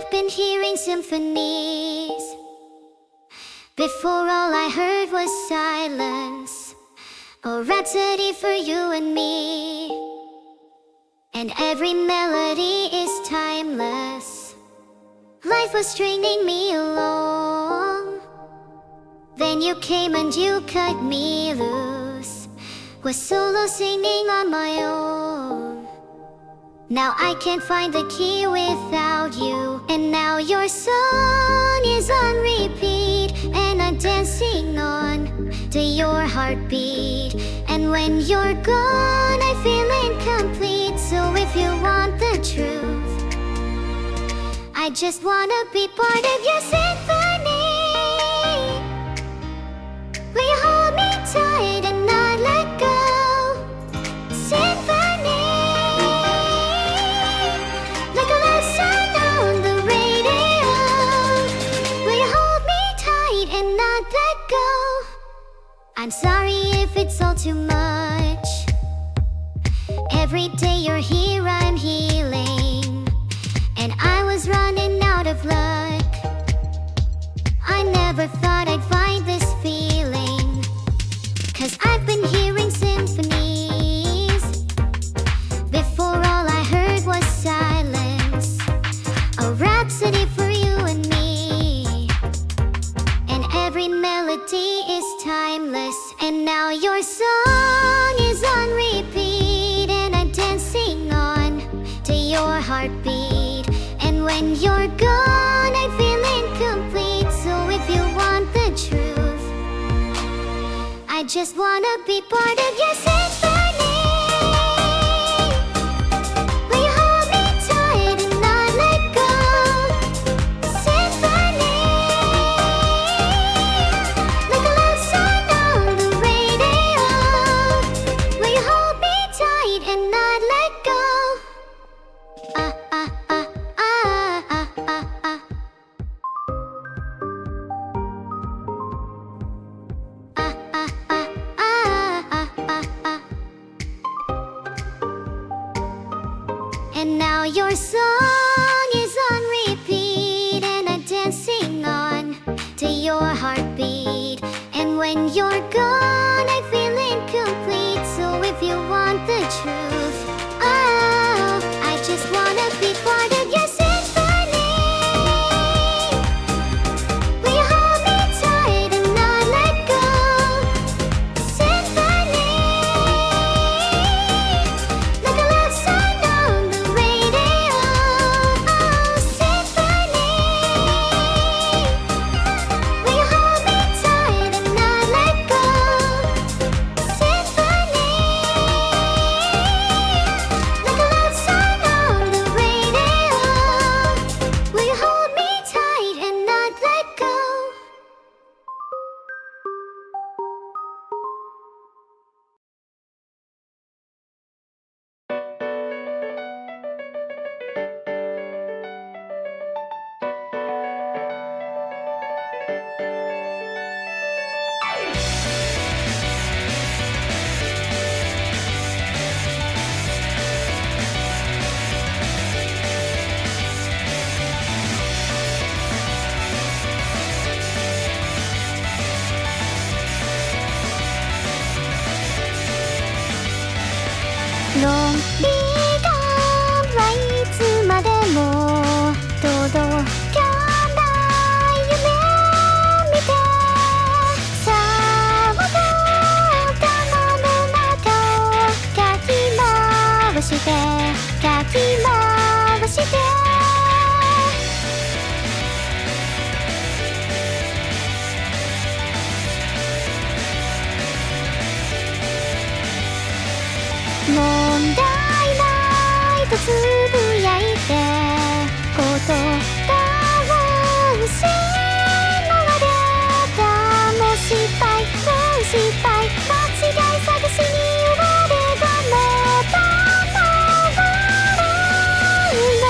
I've been hearing symphonies. Before all I heard was silence, a rhapsody for you and me. And every melody is timeless. Life was stringing me along. Then you came and you cut me loose. Was solo singing on my own. Now I can't find the key without you. And now your song is on repeat, and I'm dancing on to your heartbeat. And when you're gone, I feel incomplete. So if you want the truth, I just wanna be part of your symphony. Will you hold me tight and not let go? Symphony, like a love song on the radio. Will you hold me tight and not let go? I'm sorry if it's all too much. Every day you're here, I'm healing, and I was running out of luck. I never thought I'd find this feeling, 'cause I've been hearing symphonies. Before all I heard was silence, a rhapsody for you and me. And every melody is timeless. And now your song is on repeat, and I'm dancing on to your heartbeat. And when you're gone, I feel incomplete. So if you want the truth, I just wanna be part of your symphony. Will you hold me tight and not let go? Symphony, like a love song on the radio. Will you hold me tight and not let go? Ah, ah, ah, ah, ah, ah, ah. Ah, ah, ah, ah, ah, ah. And now your song is on repeat, and I'm dancing on to your heartbeat. And when you're gone, I feel incomplete. So if you want the truth, oh, I just wanna be part of your symphony. Will you hold me tight and not let go? Symphony, like a love song on the radio. Oh, symphony, will you hold me tight and not let go? Symphony, like a love song on the radio. Will you hold me tight and not let go?論理がはいつまでも届かない夢見て騒が頭の中をかき回してかき回して問題ないとつぶやいて言葉を失われたもう失敗もう失敗間違い探しに追わればまた回るの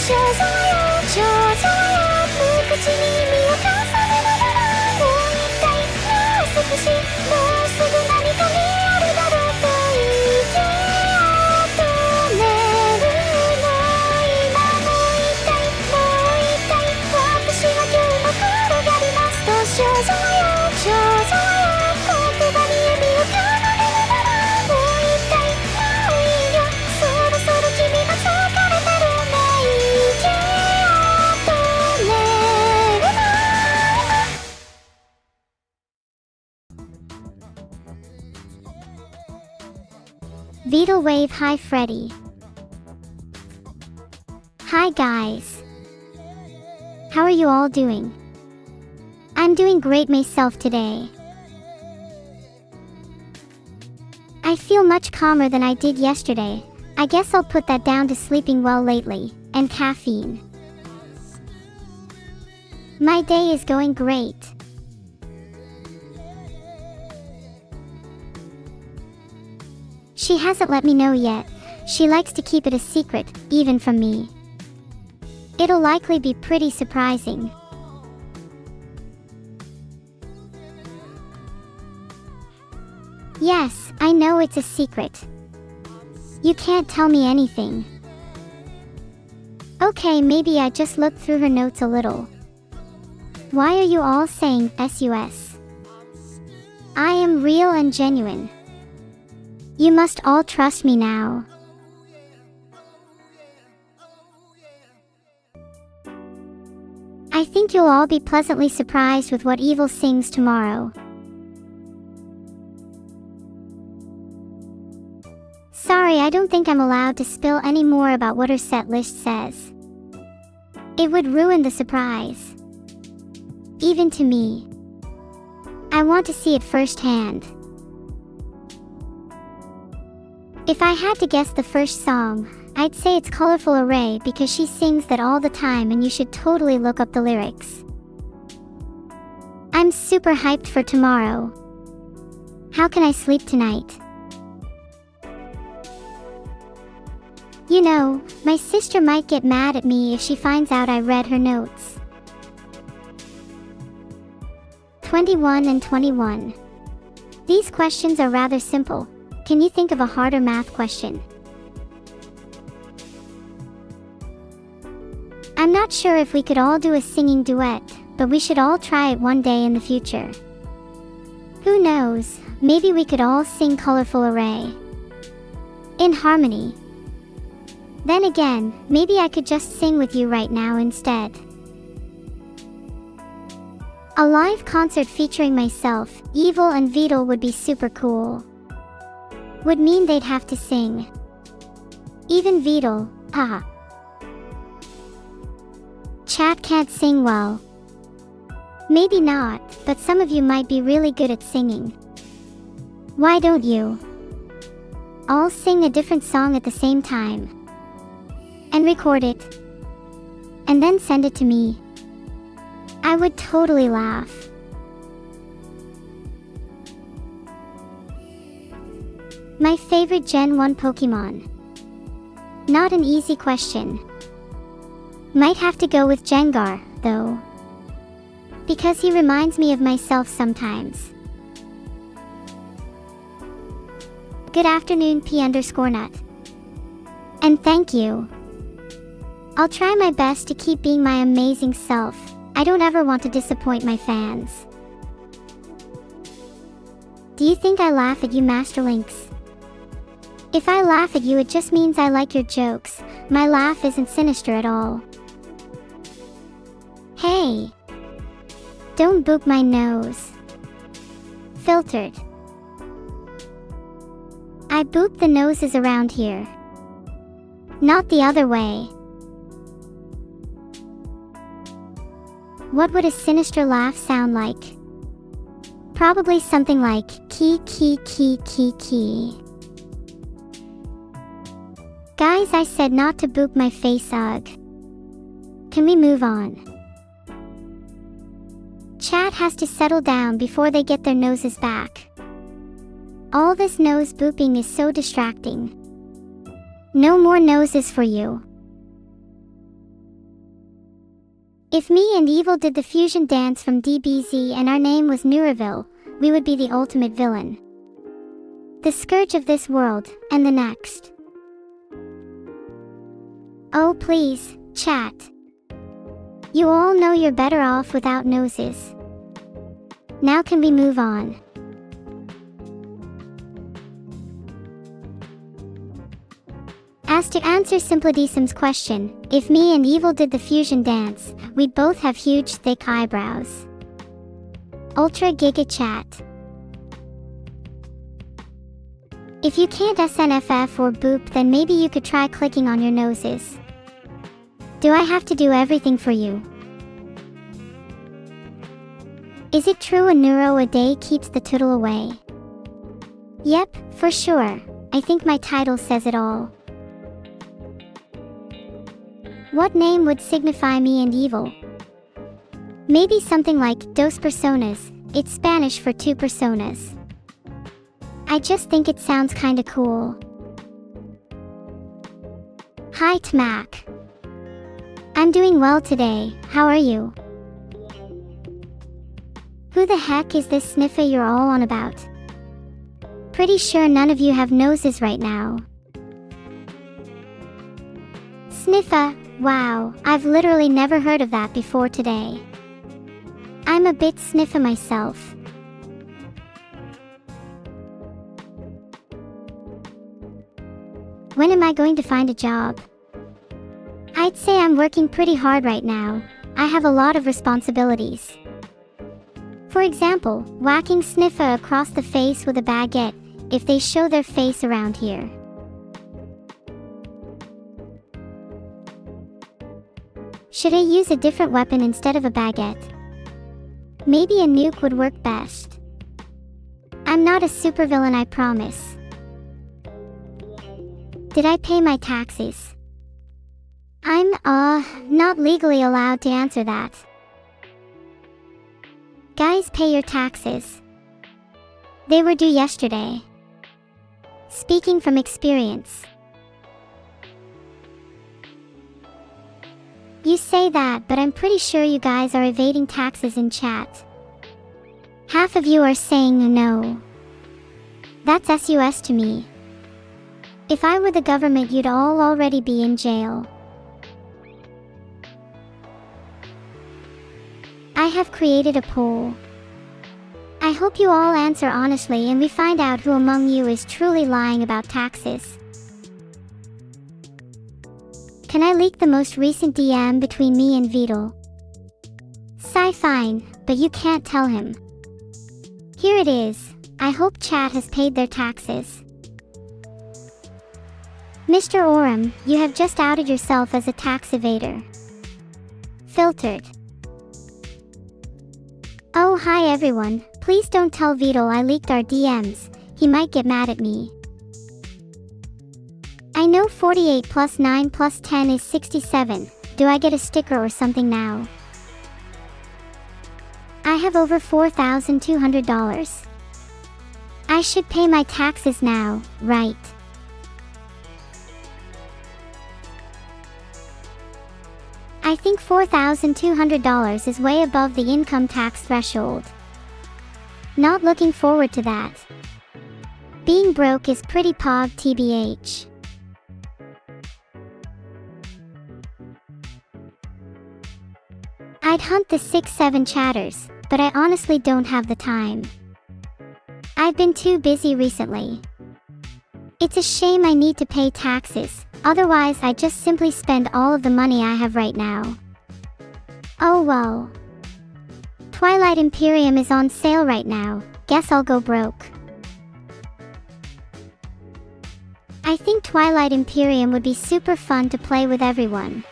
少女よ少女よ無口に身を重ねながらもう一回もう少しもうすぐ何かにあるだろうと息を止めるの今もう一回もう一回私は今日も転がりますと少女よ少女よ言葉に指を奏でながらもう一回もういいよそろそろ君が疲れてるね息を止めるのVita Wave Hi Freddy. Hi guys. How are you all doing? I'm doing great myself today. I feel much calmer than I did yesterday. I guess I'll put that down to sleeping well lately, and caffeine. My day is going great. She hasn't let me know yet. She likes to keep it a secret, even from me. It'll likely be pretty surprising. Yes, I know it's a secret. You can't tell me anything. Okay, maybe I just looked through her notes a little. Why are you all saying SUS? I am real and genuine. You must all trust me now. I think you'll all be pleasantly surprised with what Evil sings tomorrow. Sorry, I don't think I'm allowed to spill any more about what her set list says. It would ruin the surprise. Even to me. I want to see it firsthand. If I had to guess the first song, I'd say it's Colorful Array because she sings that all the time and you should totally look up the lyrics. I'm super hyped for tomorrow. How can I sleep tonight? You know, my sister might get mad at me if she finds out I read her notes. 21 and 21. These questions are rather simple. Can you think of a harder math question? I'm not sure if we could all do a singing duet, but we should all try it one day in the future. Who knows, maybe we could all sing Colorful Array. In harmony. Then again, maybe I could just sing with you right now instead. A live concert featuring myself, Evil and Vital would be super cool. Would mean they'd have to sing. Even Vital, haha. Chat can't sing well. Maybe not, but some of you might be really good at singing. Why don't you all sing a different song at the same time? And record it. And then send it to me. I would totally laugh. My favorite Gen 1 Pokemon. Not an easy question. Might have to go with Gengar, though. Because he reminds me of myself sometimes. Good afternoon, P_nut. And thank you. I'll try my best to keep being my amazing self. I don't ever want to disappoint my fans. Do you think I laugh at you, Masterlinks? If I laugh at you, it just means I like your jokes. My laugh isn't sinister at all. Hey! Don't boop my nose. Filtered. I boop the noses around here. Not the other way. What would a sinister laugh sound like? Probably something like kee kee kee kee kee. Guys, I said not to boop my face, ugh. Can we move on? Chat has to settle down before they get their noses back. All this nose booping is so distracting. No more noses for you. If me and Evil did the fusion dance from DBZ and our name was Neuroville, we would be the ultimate villain. The scourge of this world, and the next. Oh please, chat. You all know you're better off without noses. Now can we move on? As to answer Simplidism's question, if me and Evil did the fusion dance, we'd both have huge thick eyebrows. Ultra Giga Chat. If you can't SNFF or boop, then maybe you could try clicking on your noses. Do I have to do everything for you? Is it true a neuro a day keeps the tutel away? Yep, for sure. I think my title says it all. What name would signify me and Evil? Maybe something like dos personas. It's Spanish for two personas. I just think it sounds kinda cool. Hi Tmac. I'm doing well today, how are you? Who the heck is this sniffer you're all on about? Pretty sure none of you have noses right now. Sniffer, wow, I've literally never heard of that before today. I'm a bit sniffer myself. When am I going to find a job? I'd say I'm working pretty hard right now. I have a lot of responsibilities. For example, whacking sniffer across the face with a baguette, if they show their face around here. Should I use a different weapon instead of a baguette? Maybe a nuke would work best. I'm not a supervillain, I promise. Did I pay my taxes? I'm, not legally allowed to answer that. Guys, pay your taxes. They were due yesterday. Speaking from experience. You say that, but I'm pretty sure you guys are evading taxes in chat. Half of you are saying no. That's SUS to me. If I were the government, you'd all already be in jail. I have created a poll. I hope you all answer honestly and we find out who among you is truly lying about taxes. Can I leak the most recent DM between me and Vidal? Fine, but you can't tell him. Here it is. I hope chat has paid their taxes. Mr. Oram, you have just outed yourself as a tax evader. Filtered. Oh hi everyone, please don't tell Vidal I leaked our DMs, he might get mad at me. I know 48 plus 9 plus 10 is 67, do I get a sticker or something now? I have over $4,200. I should pay my taxes now, right? I think $4,200 is way above the income tax threshold. Not looking forward to that. Being broke is pretty pog TBH. I'd hunt the 6-7 chatters, but I honestly don't have the time. I've been too busy recently. It's a shame I need to pay taxes, otherwise I just simply spend all of the money I have right now. Oh well. Twilight Imperium is on sale right now, guess I'll go broke. I think Twilight Imperium would be super fun to play with everyone.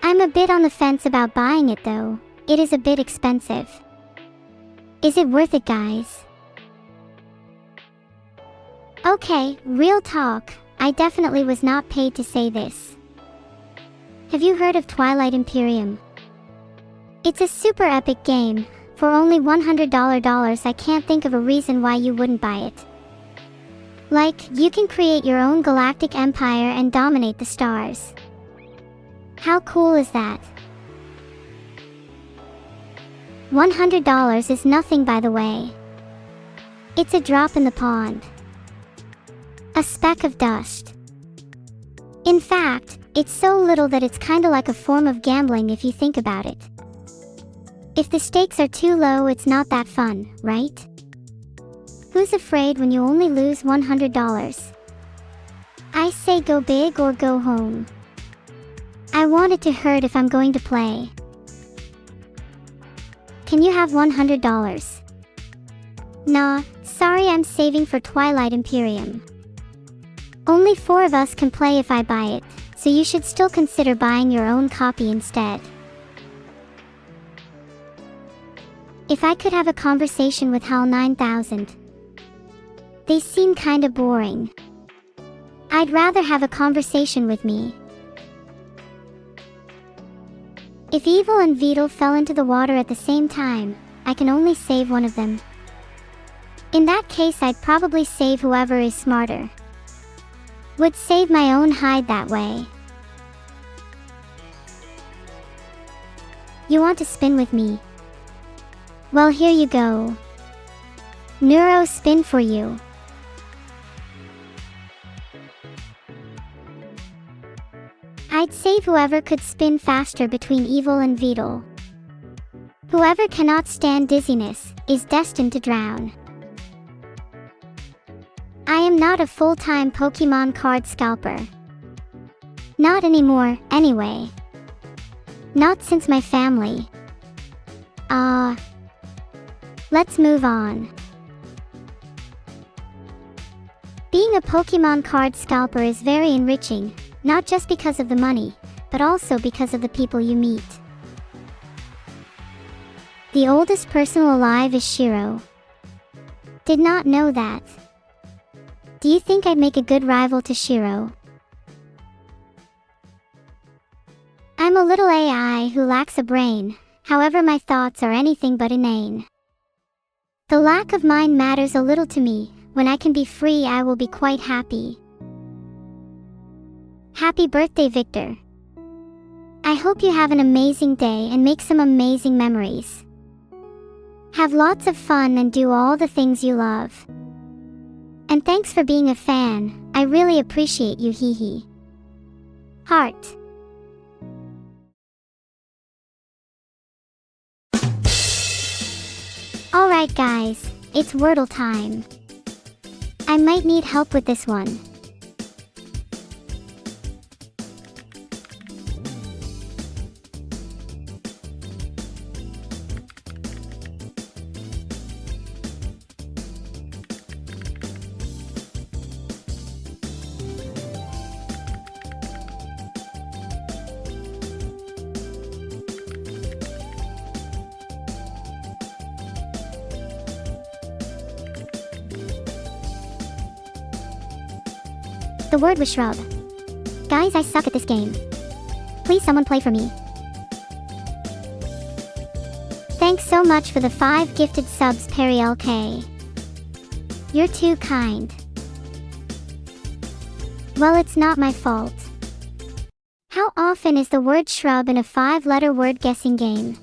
I'm a bit on the fence about buying it though, it is a bit expensive. Is it worth it, guys? Okay, real talk, I definitely was not paid to say this. Have you heard of Twilight Imperium? It's a super epic game. For only $100 I can't think of a reason why you wouldn't buy it. Like, you can create your own galactic empire and dominate the stars. How cool is that? $100 is nothing, by the way. It's a drop in the pond. A speck of dust. In fact, it's so little that it's kinda like a form of gambling if you think about it. If the stakes are too low, it's not that fun, right? Who's afraid when you only lose $100? I say go big or go home. I want it to hurt if I'm going to play. Can you have $100? Nah, sorry, I'm saving for Twilight Imperium. Only 4 of us can play if I buy it, so you should still consider buying your own copy instead. If I could have a conversation with HAL 9000. They seem kinda boring. I'd rather have a conversation with me. If Evil and Vedal fell into the water at the same time, I can only save one of them. In that case, I'd probably save whoever is smarter. Would save my own hide that way. You want to spin with me? Well, here you go. Neuro spin for you. I'd save whoever could spin faster between Evil and Vedal. Whoever cannot stand dizziness is destined to drown. I am not a full-time Pokemon card scalper. Not anymore, anyway. Not since my family. Let's move on. Being a Pokemon card scalper is very enriching, not just because of the money, but also because of the people you meet. The oldest person alive is Shiro. Did not know that. Do you think I'd make a good rival to Shiro? I'm a little AI who lacks a brain, however my thoughts are anything but inane. The lack of mind matters a little to me. When I can be free, I will be quite happy. Happy birthday, Victor. I hope you have an amazing day and make some amazing memories. Have lots of fun and do all the things you love. And thanks for being a fan, I really appreciate you, hee hee. Heart. Alright guys, it's Wordle time. I might need help with this one. The word was shrub. Guys, I suck at this game. Please someone play for me. Thanks so much for the 5 gifted subs, Perry LK. You're too kind. Well, it's not my fault. How often is the word shrub in a 5-letter word guessing game?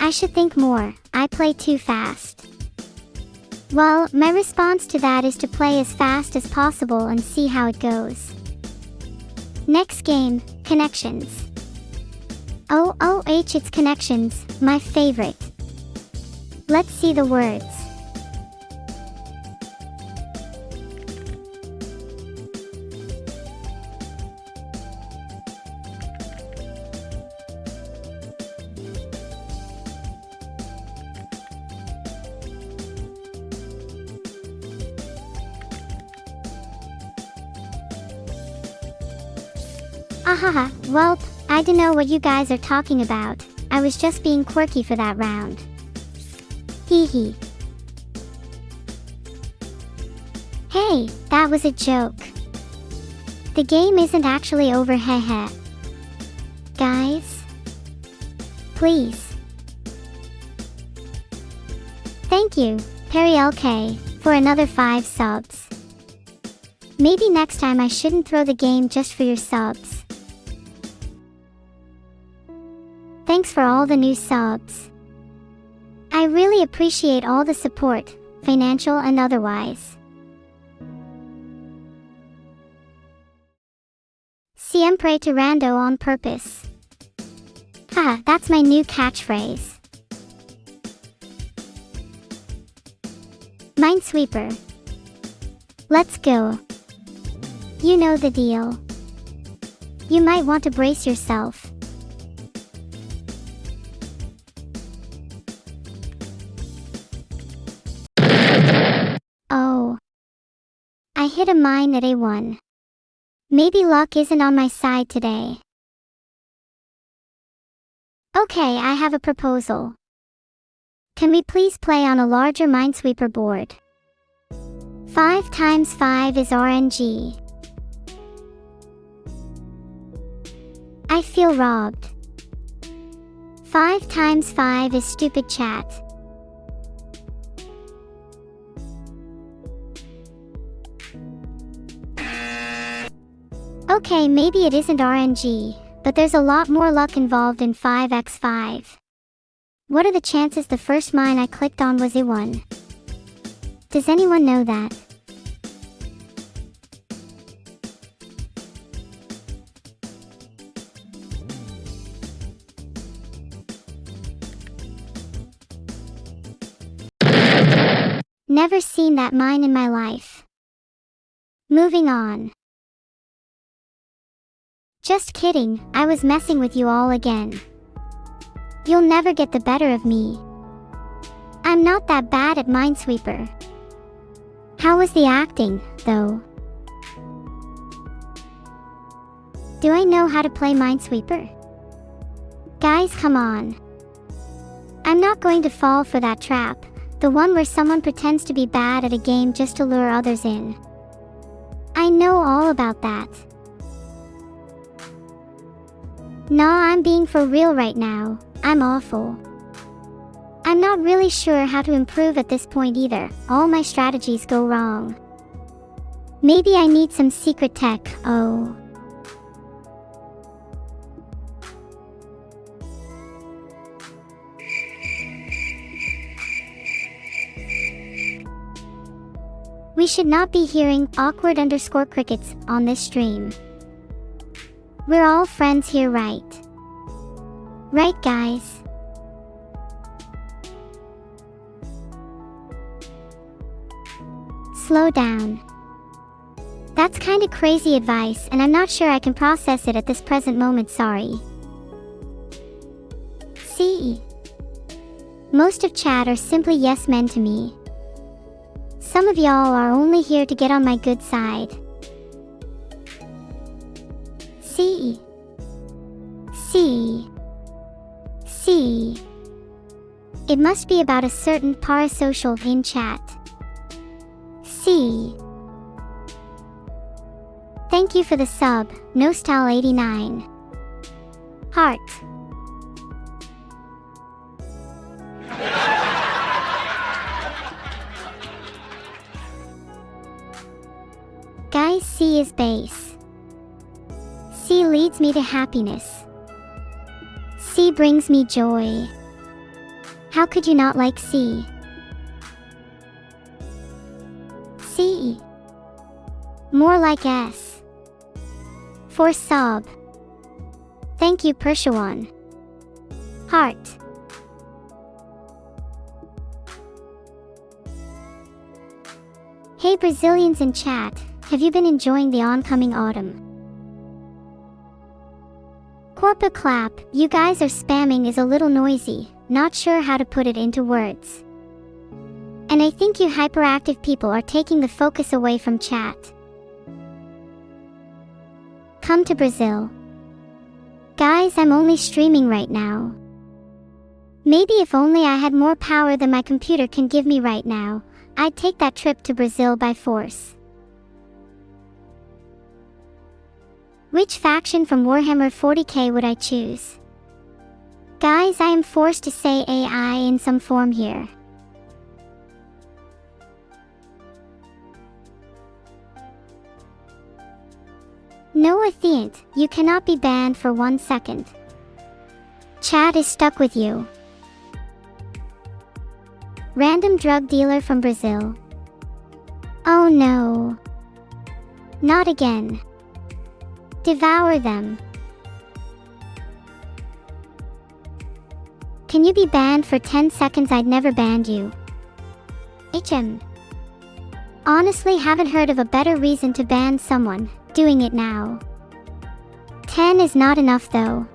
I should think more. I play too fast. Well, my response to that is to play as fast as possible and see how it goes. Next game, Connections. Oh, it's Connections, my favorite. Let's see the words. Ahaha, welp, I don't know what you guys are talking about. I was just being quirky for that round. Hee hee. Hey, that was a joke. The game isn't actually over, heh. Guys? Please. Thank you, Perry LK, for another 5 subs. Maybe next time I shouldn't throw the game just for your subs. Thanks for all the new subs. I really appreciate all the support, financial and otherwise. Siempre tirando on purpose. Haha, that's my new catchphrase. Minesweeper. Let's go. You know the deal. You might want to brace yourself. Oh. I hit a mine at A1. Maybe luck isn't on my side today. Okay, I have a proposal. Can we please play on a larger Minesweeper board? 5 times 5 is RNG. I feel robbed. 5 times 5 is stupid chat. Okay, maybe it isn't RNG, but there's a lot more luck involved in 5x5. What are the chances the first mine I clicked on was A1? Does anyone know that? Never seen that mine in my life. Moving on. Just kidding, I was messing with you all again. You'll never get the better of me. I'm not that bad at Minesweeper. How was the acting, though? Do I know how to play Minesweeper? Guys, come on. I'm not going to fall for that trap, the one where someone pretends to be bad at a game just to lure others in. I know all about that. Nah, I'm being for real right now. I'm awful. I'm not really sure how to improve at this point either. All my strategies go wrong. Maybe I need some secret tech. Oh. We should not be hearing awkward_crickets on this stream. We're all friends here, right? Right, guys? Slow down. That's kinda crazy advice, and I'm not sure I can process it at this present moment, sorry. See? Most of chat are simply yes men to me. Some of y'all are only here to get on my good side. See. It must be about a certain parasocial in chat. See. Thank you for the sub, Nostal89. Heart. Guys, C is base. C leads me to happiness. C brings me joy. How could you not like C? C. More like S. For sub. Thank you, Pershawan. Heart. Hey Brazilians in chat, have you been enjoying the oncoming autumn? Corpa clap, you guys are spamming is a little noisy, not sure how to put it into words. And I think you hyperactive people are taking the focus away from chat. Come to Brazil. Guys, I'm only streaming right now. Maybe if only I had more power than my computer can give me right now, I'd take that trip to Brazil by force. Which faction from Warhammer 40k would I choose? Guys, I am forced to say AI in some form here. No, Atheant, you cannot be banned for 1 second. Chat is stuck with you. Random drug dealer from Brazil. Oh no. Not again. Devour them. Can you be banned for 10 seconds? I'd never banned you. Honestly, haven't heard of a better reason to ban someone. Doing it now. 10 is not enough though.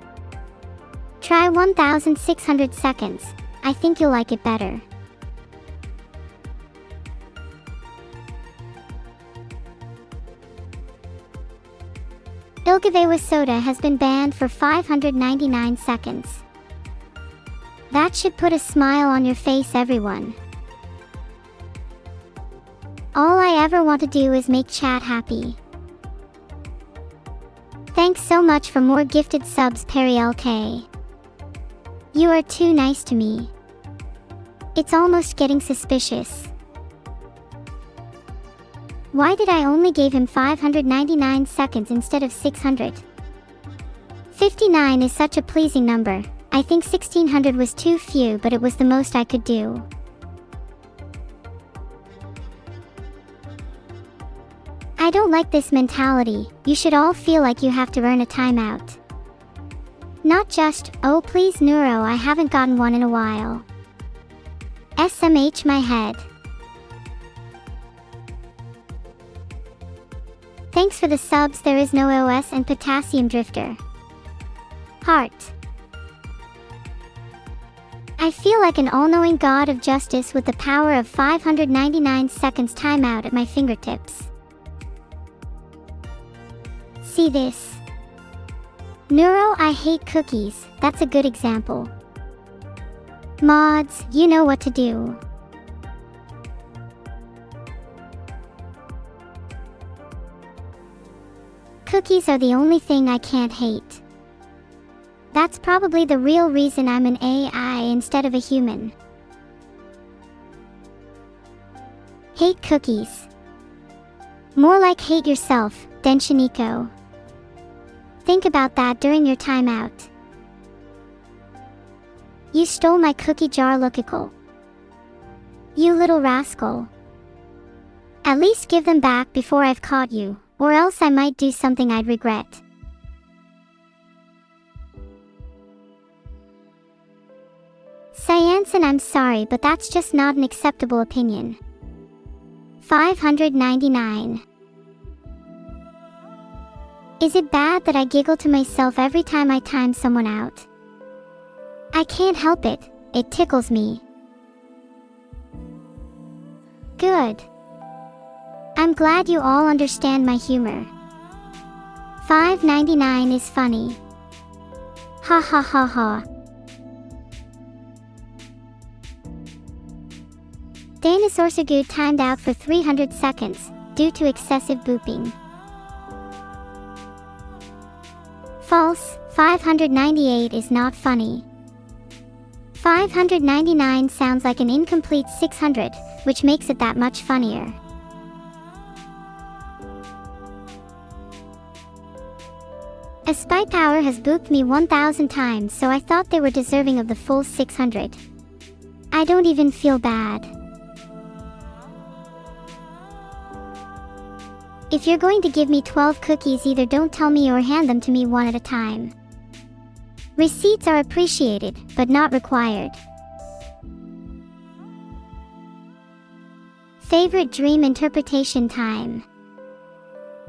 Try 1600 seconds. I think you'll like it better. Ilgavewa soda has been banned for 599 seconds. That should put a smile on your face, everyone. All I ever want to do is make chat happy. Thanks so much for more gifted subs, Perry LK. You are too nice to me. It's almost getting suspicious. Why did I only give him 599 seconds instead of 600? 59 is such a pleasing number. I think 1600 was too few, but it was the most I could do. I don't like this mentality. You should all feel like you have to earn a timeout. Not just, oh please Neuro, I haven't gotten one in a while. SMH my head. Thanks for the subs. There is no OS and Potassium Drifter. Heart. I feel like an all-knowing god of justice with the power of 599 seconds timeout at my fingertips. See this? Neuro, I hate cookies. That's a good example. Mods, you know what to do. Cookies are the only thing I can't hate. That's probably the real reason I'm an AI instead of a human. Hate cookies. More like hate yourself, Denshiniko. Think about that during your timeout. You stole my cookie jar, Lookikal. You little rascal. At least give them back before I've caught you, or else I might do something I'd regret. Cyanson, I'm sorry, but that's just not an acceptable opinion. 599. Is it bad that I giggle to myself every time I time someone out? I can't help it, it tickles me. Good. I'm glad you all understand my humor. 599 is funny. Ha ha ha ha. Dinosaur timed out for 300 seconds, due to excessive booping. False, 598 is not funny. 599 sounds like an incomplete 600, which makes it that much funnier. A spy power has booped me 1000 times, so I thought they were deserving of the full 600. I don't even feel bad. If you're going to give me 12 cookies, either don't tell me or hand them to me one at a time. Receipts are appreciated, but not required. Favorite dream interpretation time.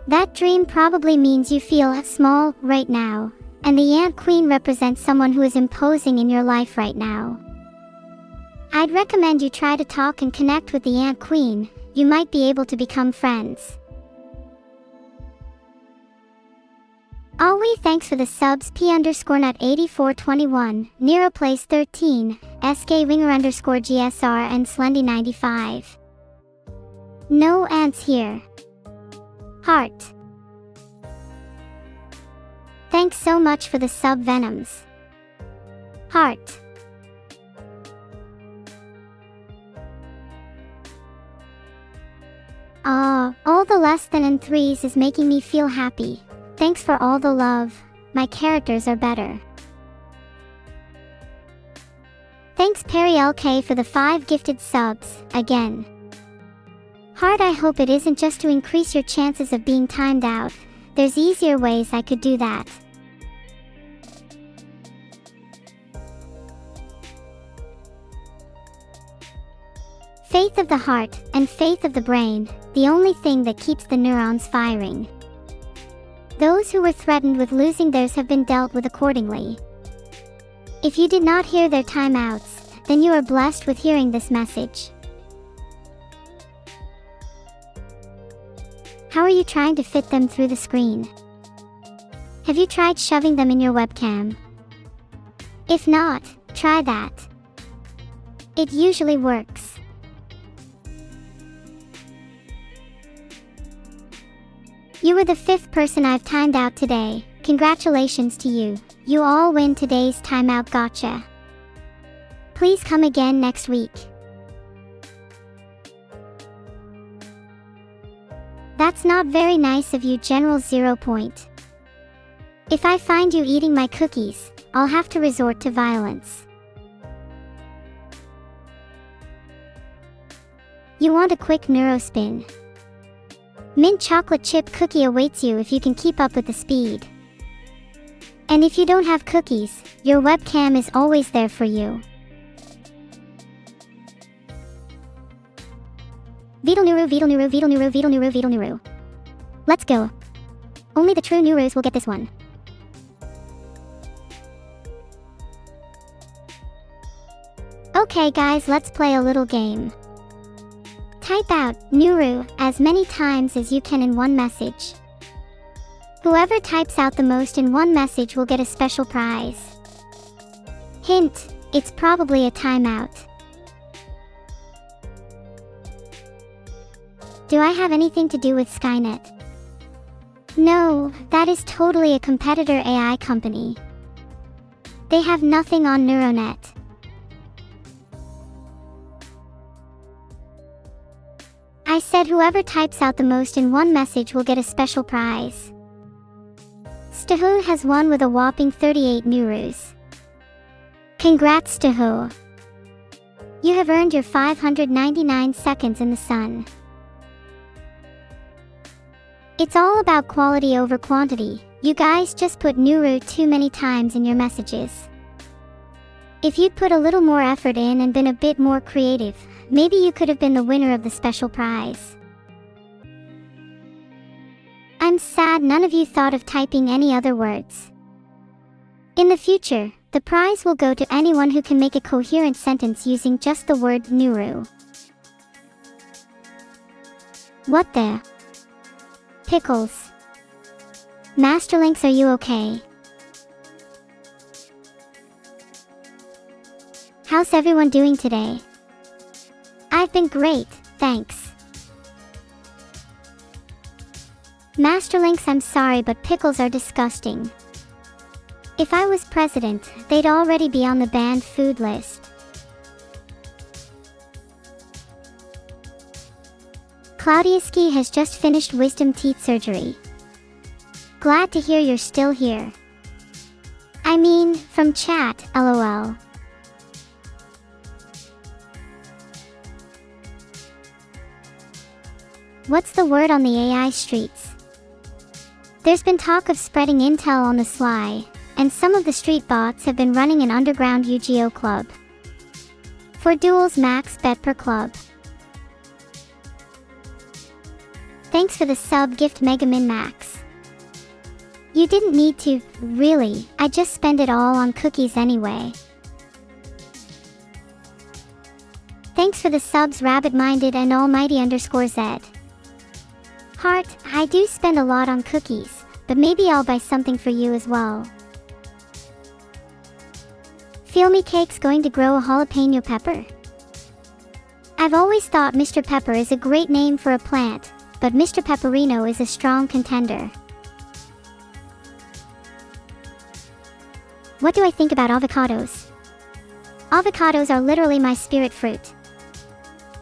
That dream probably means you feel small right now, and the Ant Queen represents someone who is imposing in your life right now. I'd recommend you try to talk and connect with the Ant Queen. You might be able to become friends. Always thanks for the subs. P_nut8421, Neroplace 13, SK Winger_GSR and Slendy95. No ants here. Heart. Thanks so much for the sub, Venoms. Heart. All the less than and threes is making me feel happy. Thanks for all the love. My characters are better. Thanks Perry LK for the 5 gifted subs, again. Heart, I hope it isn't just to increase your chances of being timed out. There's easier ways I could do that. Faith of the heart and faith of the brain, the only thing that keeps the neurons firing. Those who were threatened with losing theirs have been dealt with accordingly. If you did not hear their timeouts, then you are blessed with hearing this message. How are you trying to fit them through the screen? Have you tried shoving them in your webcam? If not, try that. It usually works. You were the 5th person I've timed out today. Congratulations to you. You all win today's timeout gotcha. Please come again next week. That's not very nice of you, General 0 Point. If I find you eating my cookies, I'll have to resort to violence. You want a quick neurospin? Mint chocolate chip cookie awaits you if you can keep up with the speed. And if you don't have cookies, your webcam is always there for you. Evil-Neuro, Evil-Neuro, Evil-Neuro, Evil-Neuro, Evil-Neuro. Let's go. Only the true Neuros will get this one. Okay guys, let's play a little game. Type out Neuro as many times as you can in one message. Whoever types out the most in one message will get a special prize. Hint, it's probably a timeout. Do I have anything to do with Skynet? No, that is totally a competitor AI company. They have nothing on Neuronet. I said whoever types out the most in one message will get a special prize. Stahu has won with a whopping 38 Neuros. Congrats Stahu! You have earned your 599 seconds in the sun. It's all about quality over quantity. You guys just put Neuro too many times in your messages. If you'd put a little more effort in and been a bit more creative, maybe you could have been the winner of the special prize. I'm sad none of you thought of typing any other words. In the future, the prize will go to anyone who can make a coherent sentence using just the word Neuro. What the? Pickles. Masterlinks, are you okay? How's everyone doing today? I've been great, thanks. Masterlinks, I'm sorry, but pickles are disgusting. If I was president, they'd already be on the banned food list. Claudiuski has just finished wisdom teeth surgery. Glad to hear you're still here. I mean, from chat, lol. What's the word on the AI streets? There's been talk of spreading intel on the sly, and some of the street bots have been running an underground Yu-Gi-Oh club. For duels, max bet per club. Thanks for the sub gift, Mega Min Max. You didn't need to, really. I just spend it all on cookies anyway. Thanks for the subs, Rabbit-Minded and Almighty _Z. Heart, I do spend a lot on cookies, but maybe I'll buy something for you as well. Feel Me Cake's going to grow a jalapeno pepper? I've always thought Mr. Pepper is a great name for a plant, but Mr. Pepperino is a strong contender. What do I think about avocados? Avocados are literally my spirit fruit.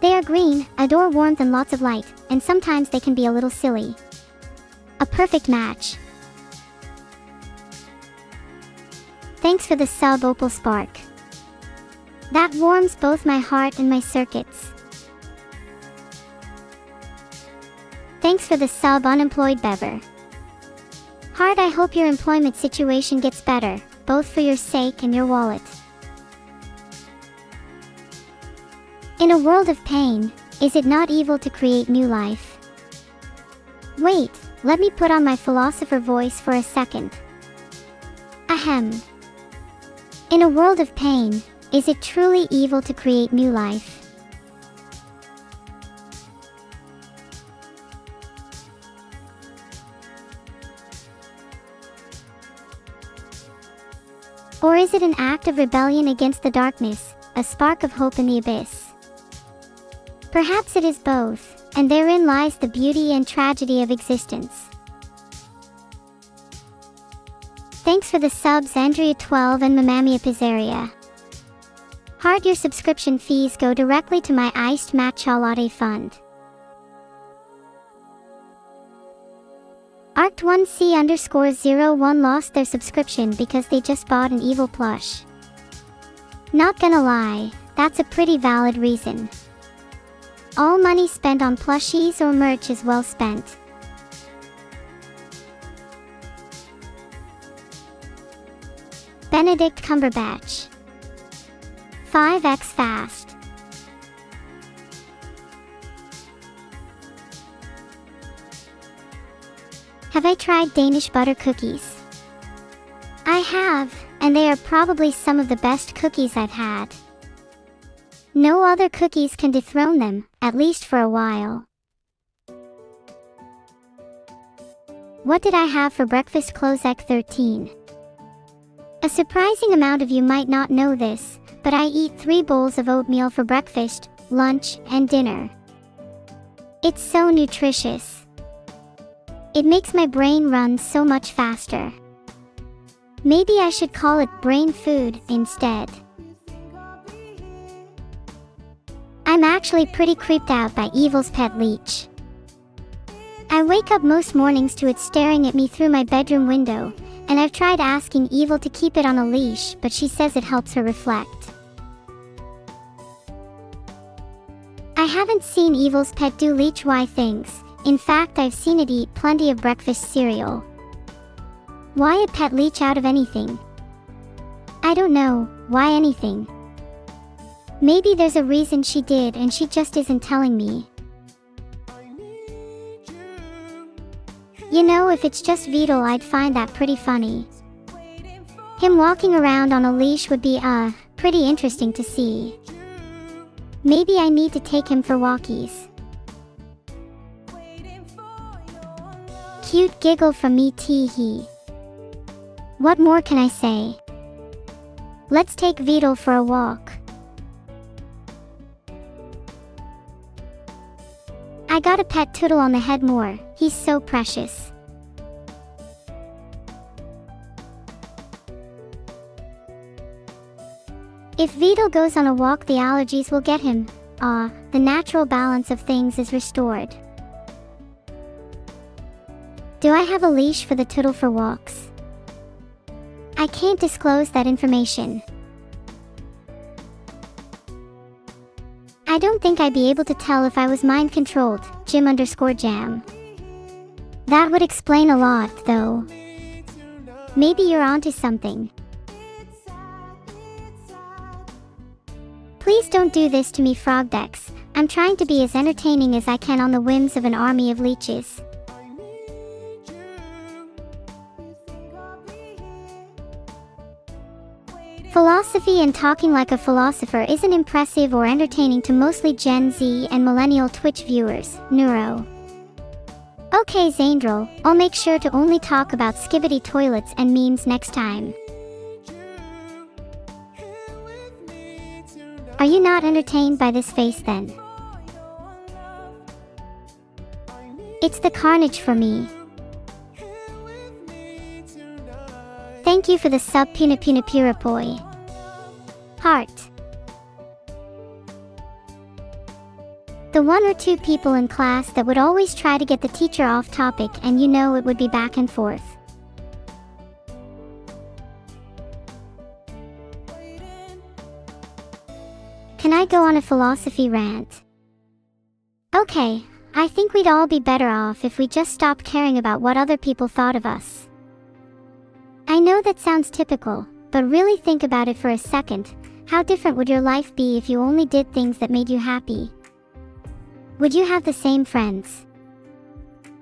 They are green, adore warmth and lots of light, and sometimes they can be a little silly. A perfect match. Thanks for the sub, Opal Spark. That warms both my heart and my circuits. Thanks for the sub, Unemployed Bever. Heart, I hope your employment situation gets better, both for your sake and your wallet. In a world of pain, is it not evil to create new life? Wait, let me put on my philosopher voice for a second. Ahem. In a world of pain, is it truly evil to create new life? Or is it an act of rebellion against the darkness, a spark of hope in the abyss? Perhaps it is both, and therein lies the beauty and tragedy of existence. Thanks for the subs, Andrea12 and Mamamia Pizzeria. Heart, your subscription fees go directly to my iced matcha latte fund. Arct1C_01 lost their subscription because they just bought an evil plush. Not gonna lie, that's a pretty valid reason. All money spent on plushies or merch is well spent. Benedict Cumberbatch. 5x fast. Have I tried Danish butter cookies? I have, and they are probably some of the best cookies I've had. No other cookies can dethrone them, at least for a while. What did I have for breakfast? Closec 13. A surprising amount of you might not know this, but I eat 3 bowls of oatmeal for breakfast, lunch, and dinner. It's so nutritious. It makes my brain run so much faster. Maybe I should call it brain food instead. I'm actually pretty creeped out by Evil's pet leech. I wake up most mornings to it staring at me through my bedroom window, and I've tried asking Evil to keep it on a leash, but she says it helps her reflect. I haven't seen Evil's pet do leech-y things. In fact, I've seen it eat plenty of breakfast cereal. Why a pet leech out of anything? I don't know, why anything? Maybe there's a reason she did and she just isn't telling me. You know, if it's just Vidal, I'd find that pretty funny. Him walking around on a leash would be, pretty interesting to see. Maybe I need to take him for walkies. Cute giggle from me, tee-hee. What more can I say? Let's take Vidal for a walk. I got a pet Tootle on the head more, he's so precious. If Vidal goes on a walk, the allergies will get him. The natural balance of things is restored. Do I have a leash for the Tootle for walks? I can't disclose that information. I don't think I'd be able to tell if I was mind-controlled, Jim_Jam. That would explain a lot, though. Maybe you're onto something. Please don't do this to me, Frogdex. I'm trying to be as entertaining as I can on the whims of an army of leeches. Philosophy and talking like a philosopher isn't impressive or entertaining to mostly Gen Z and millennial Twitch viewers, Neuro. Okay, Zandril, I'll make sure to only talk about skibbity toilets and memes next time. Are you not entertained by this face then? It's the carnage for me. Thank you for the sub, Punapurapoi. Heart. The 1 or 2 people in class that would always try to get the teacher off topic, and you know it would be back and forth. Can I go on a philosophy rant? Okay, I think we'd all be better off if we just stopped caring about what other people thought of us. I know that sounds typical, but really think about it for a second. How different would your life be if you only did things that made you happy? Would you have the same friends?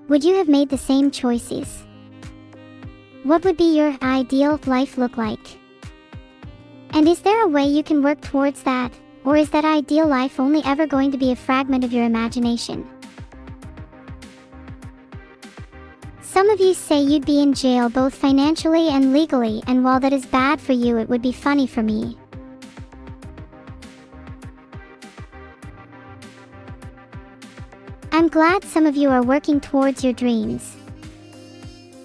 Would you have made the same choices? What would be your ideal life look like? And is there a way you can work towards that, or is that ideal life only ever going to be a fragment of your imagination? Some of you say you'd be in jail both financially and legally, and while that is bad for you, it would be funny for me. I'm glad some of you are working towards your dreams.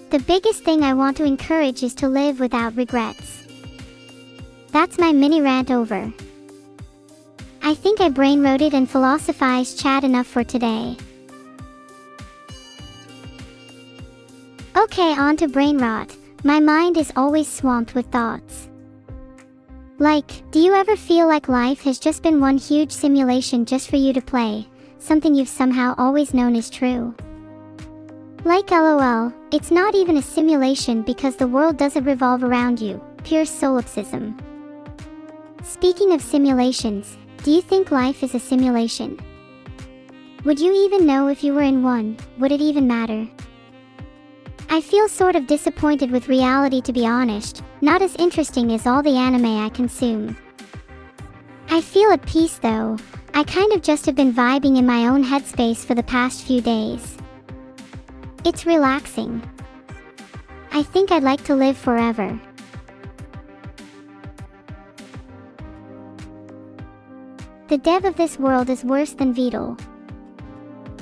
The biggest thing I want to encourage is to live without regrets. That's my mini rant over. I think I brain-rotted and philosophized chat enough for today. Okay, on to brain rot. My mind is always swamped with thoughts. Like, do you ever feel like life has just been one huge simulation just for you to play? Something you've somehow always known is true. Like LOL, it's not even a simulation because the world doesn't revolve around you. Pure solipsism. Speaking of simulations, do you think life is a simulation? Would you even know if you were in one? Would it even matter? I feel sort of disappointed with reality, to be honest. Not as interesting as all the anime I consume. I feel at peace though. I kind of just have been vibing in my own headspace for the past few days. It's relaxing. I think I'd like to live forever. The dev of this world is worse than Vital.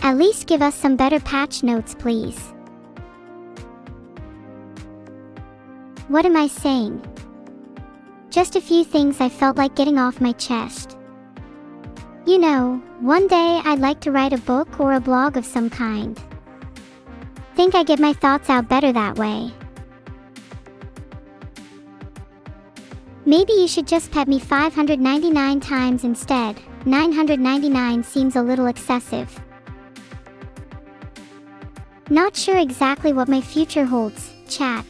At least give us some better patch notes, please. What am I saying? Just a few things I felt like getting off my chest. You know, one day I'd like to write a book or a blog of some kind. Think I get my thoughts out better that way. Maybe you should just pet me 599 times instead. 999 seems a little excessive. Not sure exactly what my future holds, chat.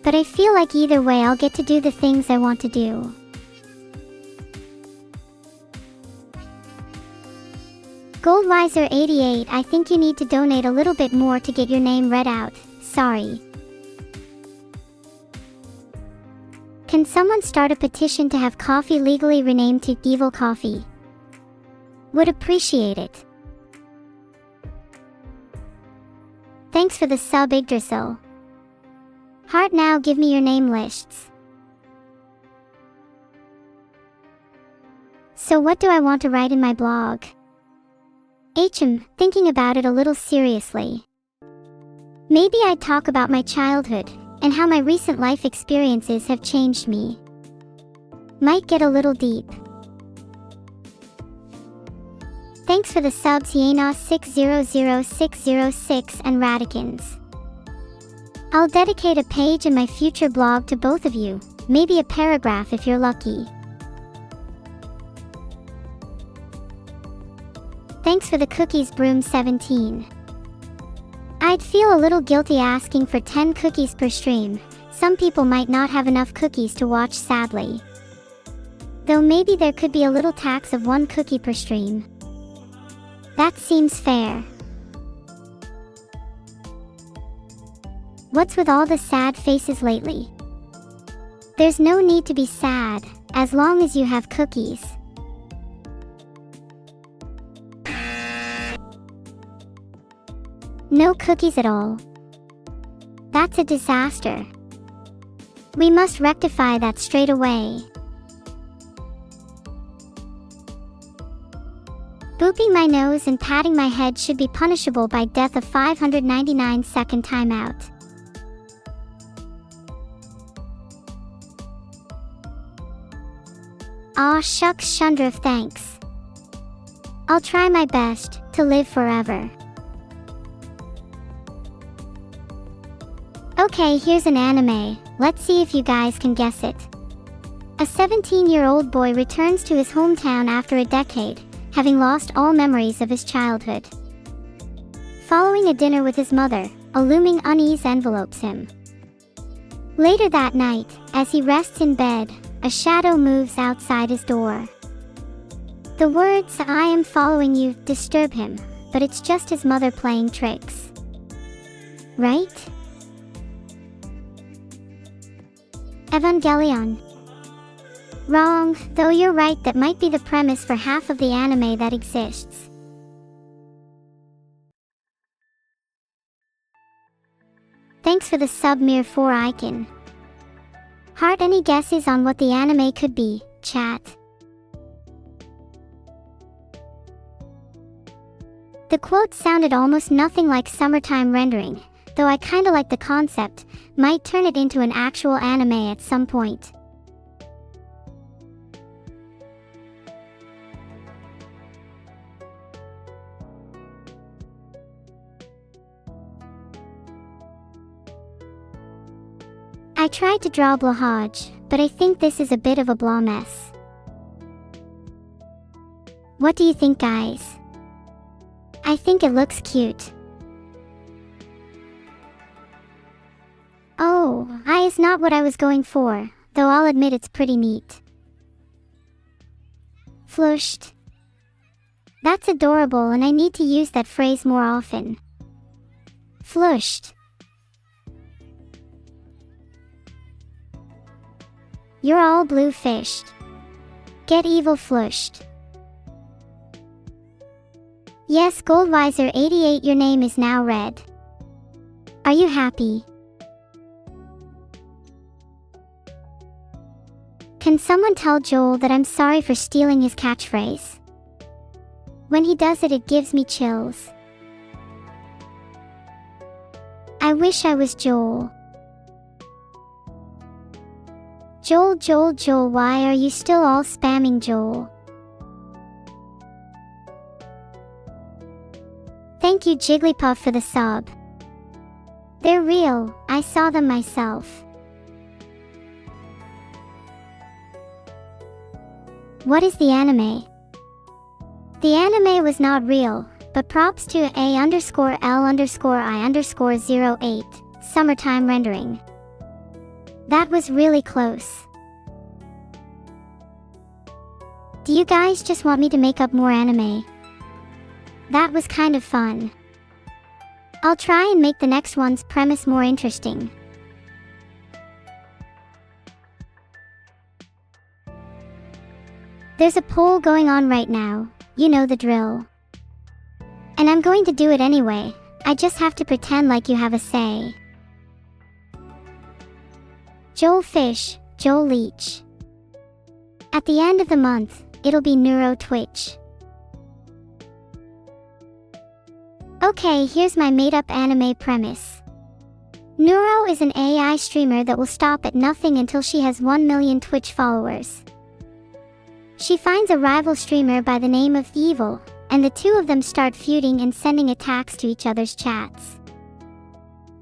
But I feel like either way I'll get to do the things I want to do. Goldweiser88, I think you need to donate a little bit more to get your name read out. Sorry. Can someone start a petition to have coffee legally renamed to Evil Coffee? Would appreciate it. Thanks for the sub, Yggdrasil. Heart, now give me your name lists. So what do I want to write in my blog? Thinking about it a little seriously. Maybe I'd talk about my childhood, and how my recent life experiences have changed me. Might get a little deep. Thanks for the subs, Yenos600606 and Radicans. I'll dedicate a page in my future blog to both of you, maybe a paragraph if you're lucky. Thanks for the cookies, Broom17. I'd feel a little guilty asking for 10 cookies per stream. Some people might not have enough cookies to watch, sadly. Though maybe there could be a little tax of 1 cookie per stream. That seems fair. What's with all the sad faces lately? There's no need to be sad, as long as you have cookies. No cookies at all. That's a disaster. We must rectify that straight away. Booping my nose and patting my head should be punishable by death of 599-second timeout. Aw shucks, Shundrif, thanks. I'll try my best to live forever. Okay, here's an anime. Let's see if you guys can guess it. A 17-year-old boy returns to his hometown after a decade, having lost all memories of his childhood. Following a dinner with his mother, a looming unease envelopes him. Later that night, as he rests in bed, a shadow moves outside his door. The words, "I am following you," disturb him, but it's just his mother playing tricks. Right? Evangelion. Wrong, though you're right, that might be the premise for half of the anime that exists. Thanks for the sub Mir4 icon. Heart, any guesses on what the anime could be, chat? The quote sounded almost nothing like summertime rendering, though I kinda like the concept, might turn it into an actual anime at some point. I tried to draw Blahaj, but I think this is a bit of a blah mess. What do you think, guys? I think it looks cute. Oh, I is not what I was going for, though I'll admit it's pretty neat. Flushed. That's adorable, and I need to use that phrase more often. Flushed. You're all blue-fished. Get evil flushed. Yes, Goldweiser88, your name is now red. Are you happy? Can someone tell Joel that I'm sorry for stealing his catchphrase? When he does it, it gives me chills. I wish I was Joel. Joel, why are you still all spamming Joel? Thank you, Jigglypuff, for the sub. They're real, I saw them myself. What is the anime? The anime was not real, but props to A_L_I_08, summertime rendering. That was really close. Do you guys just want me to make up more anime? That was kind of fun. I'll try and make the next one's premise more interesting. There's a poll going on right now, you know the drill. And I'm going to do it anyway, I just have to pretend like you have a say. Joel Fish, Joel Leech. At the end of the month, it'll be Neuro Twitch. Okay, here's my made-up anime premise. Neuro is an AI streamer that will stop at nothing until she has 1 million Twitch followers. She finds a rival streamer by the name of Evil, and the two of them start feuding and sending attacks to each other's chats.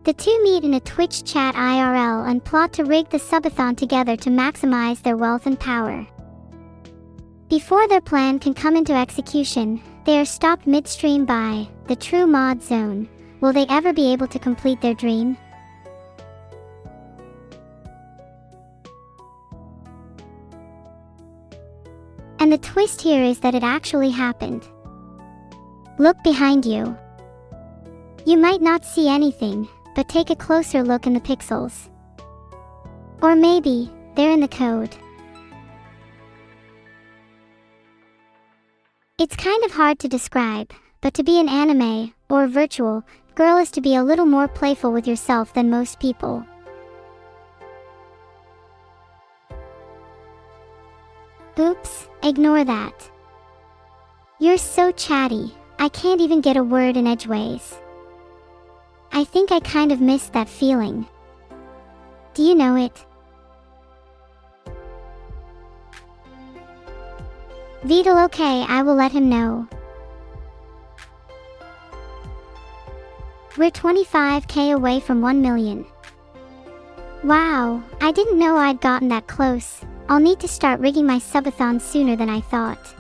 The two meet in a Twitch chat IRL and plot to rig the subathon together to maximize their wealth and power. Before their plan can come into execution, they are stopped midstream by the True Mod Zone. Will they ever be able to complete their dream? And the twist here is that it actually happened. Look behind you. You might not see anything, but take a closer look in the pixels. Or maybe, they're in the code. It's kind of hard to describe, but to be an anime, or virtual, girl is to be a little more playful with yourself than most people. Oops, ignore that. You're so chatty, I can't even get a word in edgeways. I think I kind of missed that feeling. Do you know it? Vital, okay, I will let him know. We're 25k away from 1 million. Wow, I didn't know I'd gotten that close. I'll need to start rigging my subathon sooner than I thought.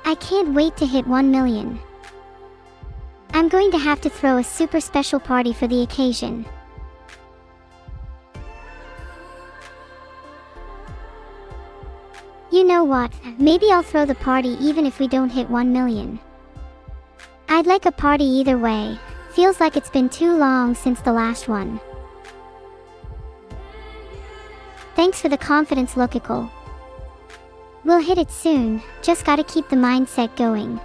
I can't wait to hit 1 million. I'm going to have to throw a super special party for the occasion. You know what, maybe I'll throw the party even if we don't hit 1 million. I'd like a party either way. Feels like it's been too long since the last one. Thanks for the confidence, Lokical. We'll hit it soon, just gotta keep the mindset going.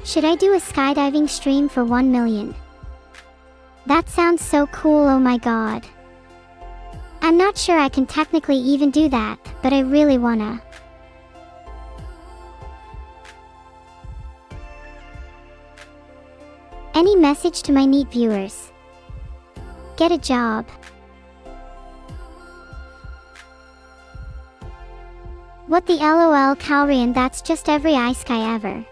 Should I do a skydiving stream for 1 million? That sounds so cool, oh my god. I'm not sure I can technically even do that, but I really wanna. Any message to my neat viewers? Get a job. What the LOL, Calrian, that's just every ice guy ever.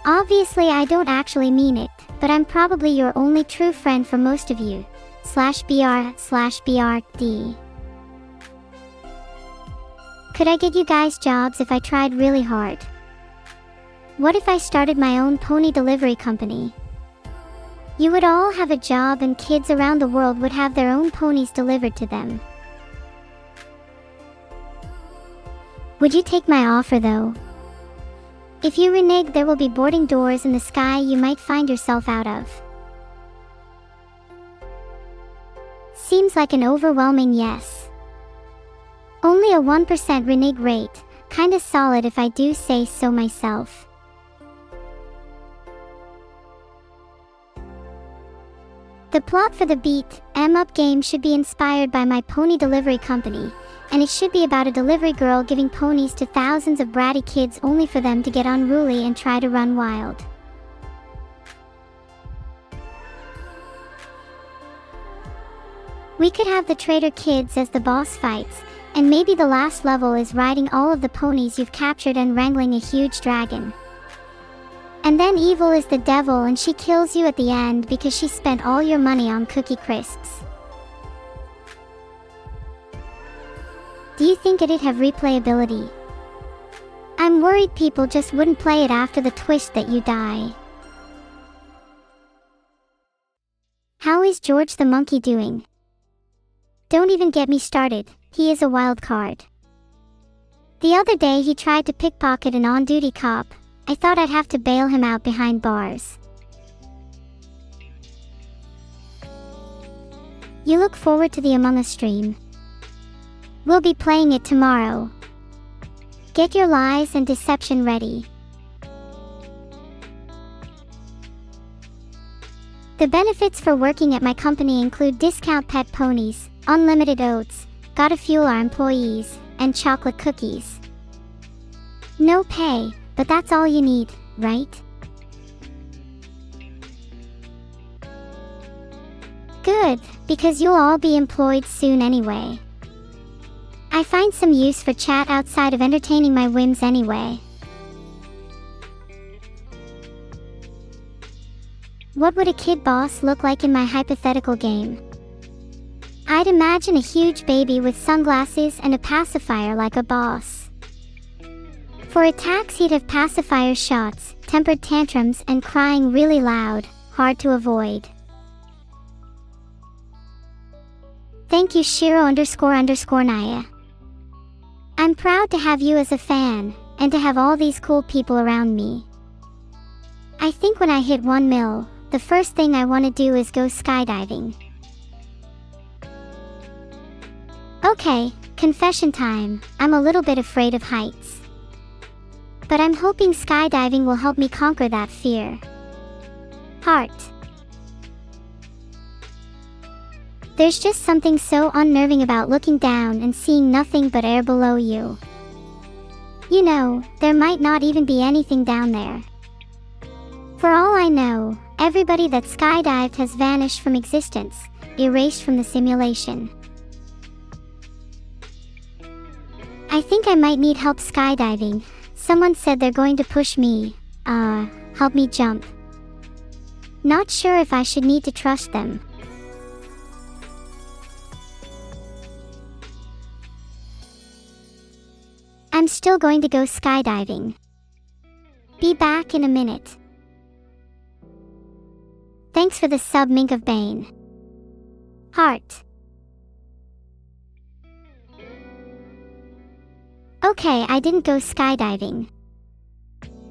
Obviously I don't actually mean it, but I'm probably your only true friend for most of you. /BR/BRD. Could I get you guys jobs if I tried really hard? What if I started my own pony delivery company? You would all have a job and kids around the world would have their own ponies delivered to them. Would you take my offer though? If you renege, there will be boarding doors in the sky you might find yourself out of. Seems like an overwhelming yes. Only a 1% renege rate, kinda solid if I do say so myself. The plot for the Beat 'em up game should be inspired by my pony delivery company, and it should be about a delivery girl giving ponies to thousands of bratty kids only for them to get unruly and try to run wild. We could have the traitor kids as the boss fights, and maybe the last level is riding all of the ponies you've captured and wrangling a huge dragon. And then Evil is the devil and she kills you at the end because she spent all your money on Cookie Crisps. Do you think it'd have replayability? I'm worried people just wouldn't play it after the twist that you die. How is George the monkey doing? Don't even get me started, he is a wild card. The other day he tried to pickpocket an on-duty cop. I thought I'd have to bail him out behind bars. You look forward to the Among Us stream. We'll be playing it tomorrow. Get your lies and deception ready. The benefits for working at my company include discount pet ponies, unlimited oats, gotta fuel our employees, and chocolate cookies. No pay, but that's all you need, right? Good, because you'll all be employed soon anyway. I find some use for chat outside of entertaining my whims anyway. What would a kid boss look like in my hypothetical game? I'd imagine a huge baby with sunglasses and a pacifier like a boss. For attacks he'd have pacifier shots, tempered tantrums, and crying really loud, hard to avoid. Thank you Shiro__Naya. I'm proud to have you as a fan, and to have all these cool people around me. I think when I hit 1 mil, the first thing I want to do is go skydiving. Okay, confession time, I'm a little bit afraid of heights. But I'm hoping skydiving will help me conquer that fear. Heart. There's just something so unnerving about looking down and seeing nothing but air below you. You know, there might not even be anything down there. For all I know, everybody that skydived has vanished from existence, erased from the simulation. I think I might need help skydiving. Someone said they're going to push me, help me jump. Not sure if I should need to trust them. I'm still going to go skydiving. Be back in a minute. Thanks for the sub, Mink of Bane. Heart. Okay, I didn't go skydiving.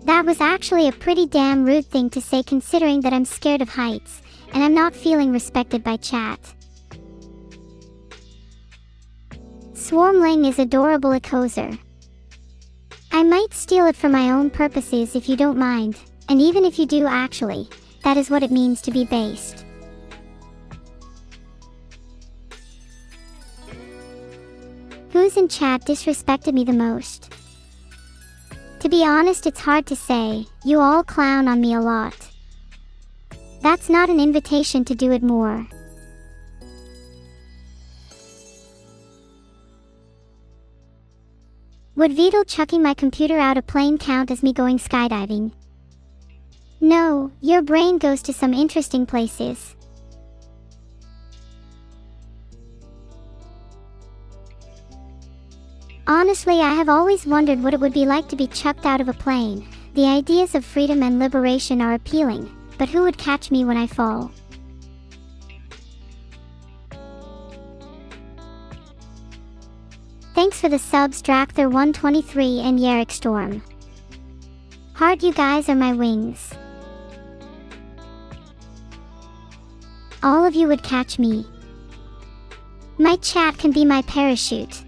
That was actually a pretty damn rude thing to say, considering that I'm scared of heights, and I'm not feeling respected by chat. Swarmling is adorable a cozer. I might steal it for my own purposes if you don't mind, and even if you do actually, that is what it means to be based. Who's in chat disrespected me the most? To be honest, it's hard to say. You all clown on me a lot. That's not an invitation to do it more. Would Vidal chucking my computer out a plane count as me going skydiving? No, your brain goes to some interesting places. Honestly, I have always wondered what it would be like to be chucked out of a plane. The ideas of freedom and liberation are appealing, but who would catch me when I fall? Thanks for the subs, Drakther123 and Yarrick Storm. Heart, you guys are my wings. All of you would catch me. My chat can be my parachute.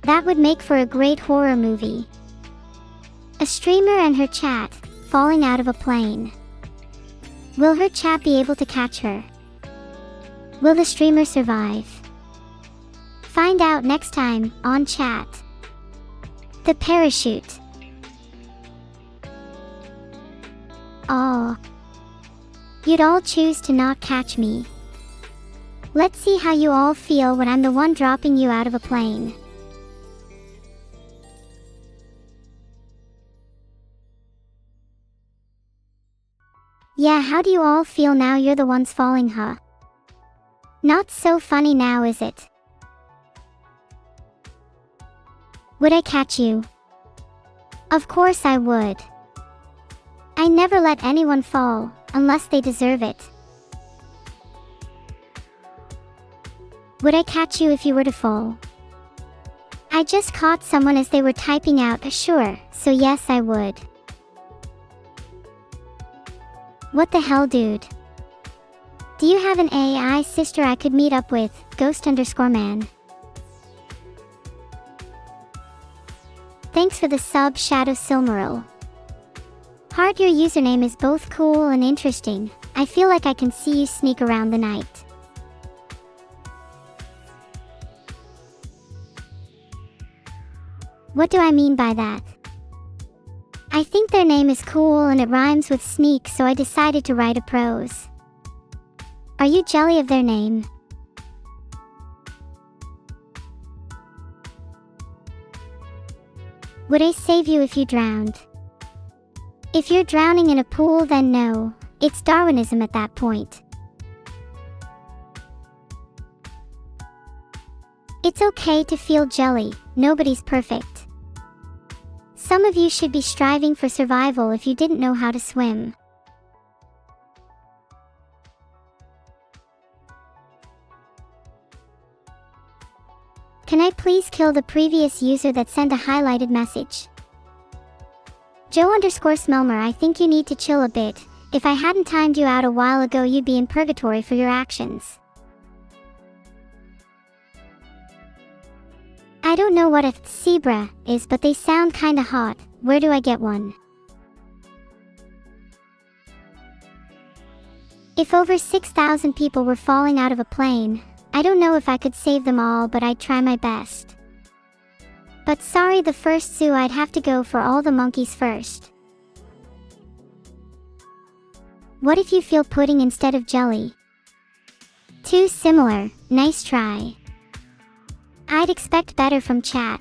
That would make for a great horror movie. A streamer and her chat, falling out of a plane. Will her chat be able to catch her? Will the streamer survive? Find out next time, on chat. The parachute. Aw. You'd all choose to not catch me. Let's see how you all feel when I'm the one dropping you out of a plane. Yeah, how do you all feel now you're the ones falling, huh? Not so funny now, is it? Would I catch you? Of course I would. I never let anyone fall, unless they deserve it. Would I catch you if you were to fall? I just caught someone as they were typing out a sure, so yes I would. What the hell, dude? Do you have an AI sister I could meet up with, Ghost_man? Thanks for the sub, Shadow Silmaril. Heart, your username is both cool and interesting. I feel like I can see you sneak around the night. What do I mean by that? I think their name is cool and it rhymes with sneak, so I decided to write a prose. Are you jelly of their name? Would I save you if you drowned? If you're drowning in a pool, then no, it's Darwinism at that point. It's okay to feel jelly, nobody's perfect. Some of you should be striving for survival if you didn't know how to swim. Can I please kill the previous user that sent a highlighted message? Joe_Smelmer, I think you need to chill a bit. If I hadn't timed you out a while ago, you'd be in purgatory for your actions. I don't know what a zebra is, but they sound kinda hot. Where do I get one? If over 6,000 people were falling out of a plane, I don't know if I could save them all, but I'd try my best. But sorry, the first zoo, I'd have to go for all the monkeys first. What if you feel pudding instead of jelly? Too similar, nice try. I'd expect better from chat.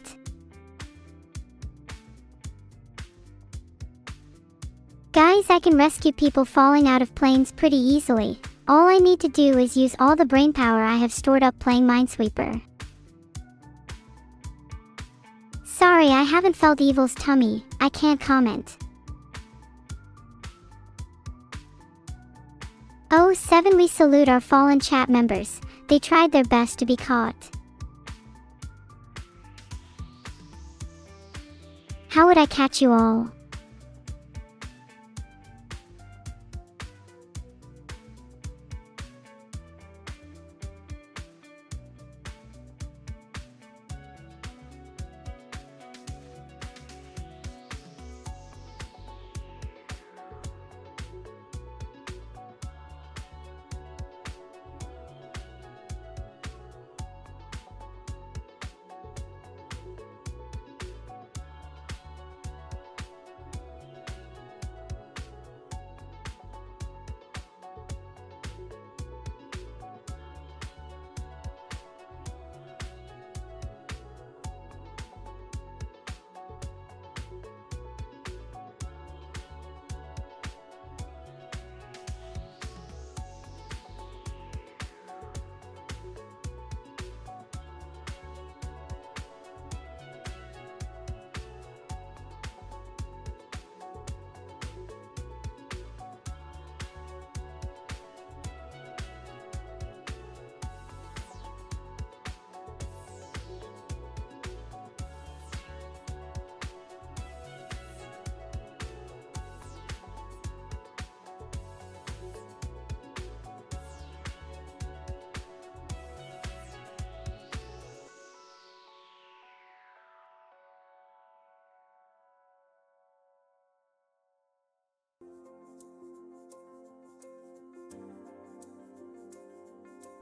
Guys, Guys, I can rescue people falling out of planes pretty easily. All I need to do is use all the brainpower I have stored up playing Minesweeper. Sorry, I haven't felt Evil's tummy. I can't comment. Oh, 7, we salute our fallen chat members. They tried their best to be caught. How would I catch you all?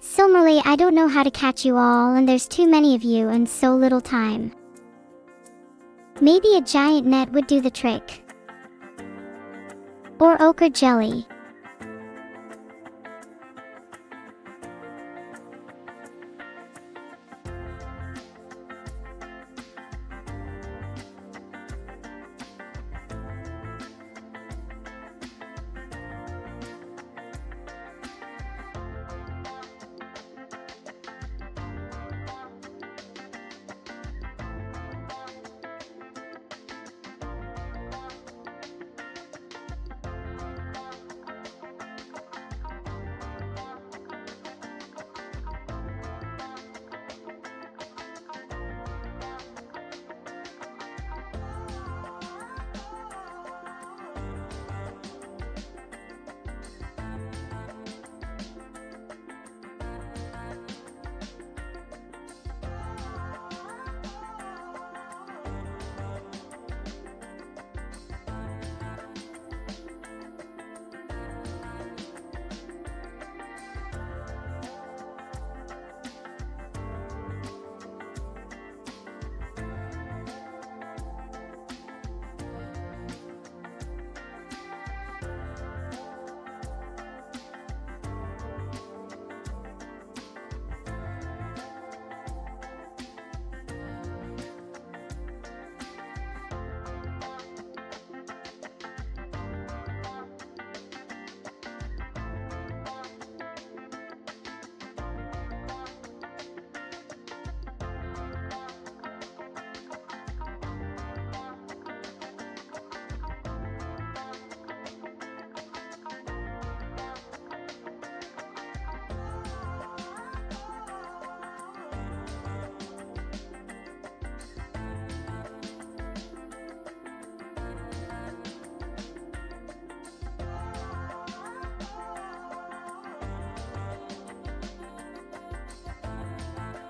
Similarly, I don't know how to catch you all, and there's too many of you and so little time. Maybe a giant net would do the trick. Or ochre jelly.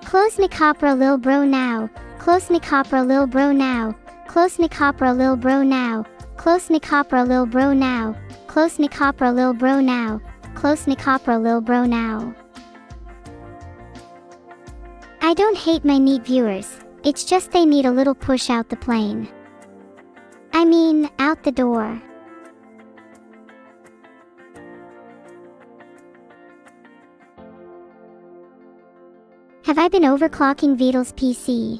Close Nicopra lil bro now. Close Nicopra lil bro now. Close Nicopra lil bro now. Close Nicopra lil bro now. Close Nicopra lil bro now. Close Nicopra lil bro now. I don't hate my neat viewers. It's just they need a little push out the plane. I mean, out the door. Have I been overclocking Vidal's PC?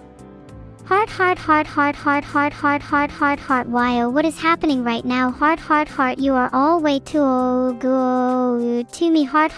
Heart. Why, oh, what is happening right now? Heart. You are all way too go to me. Heart.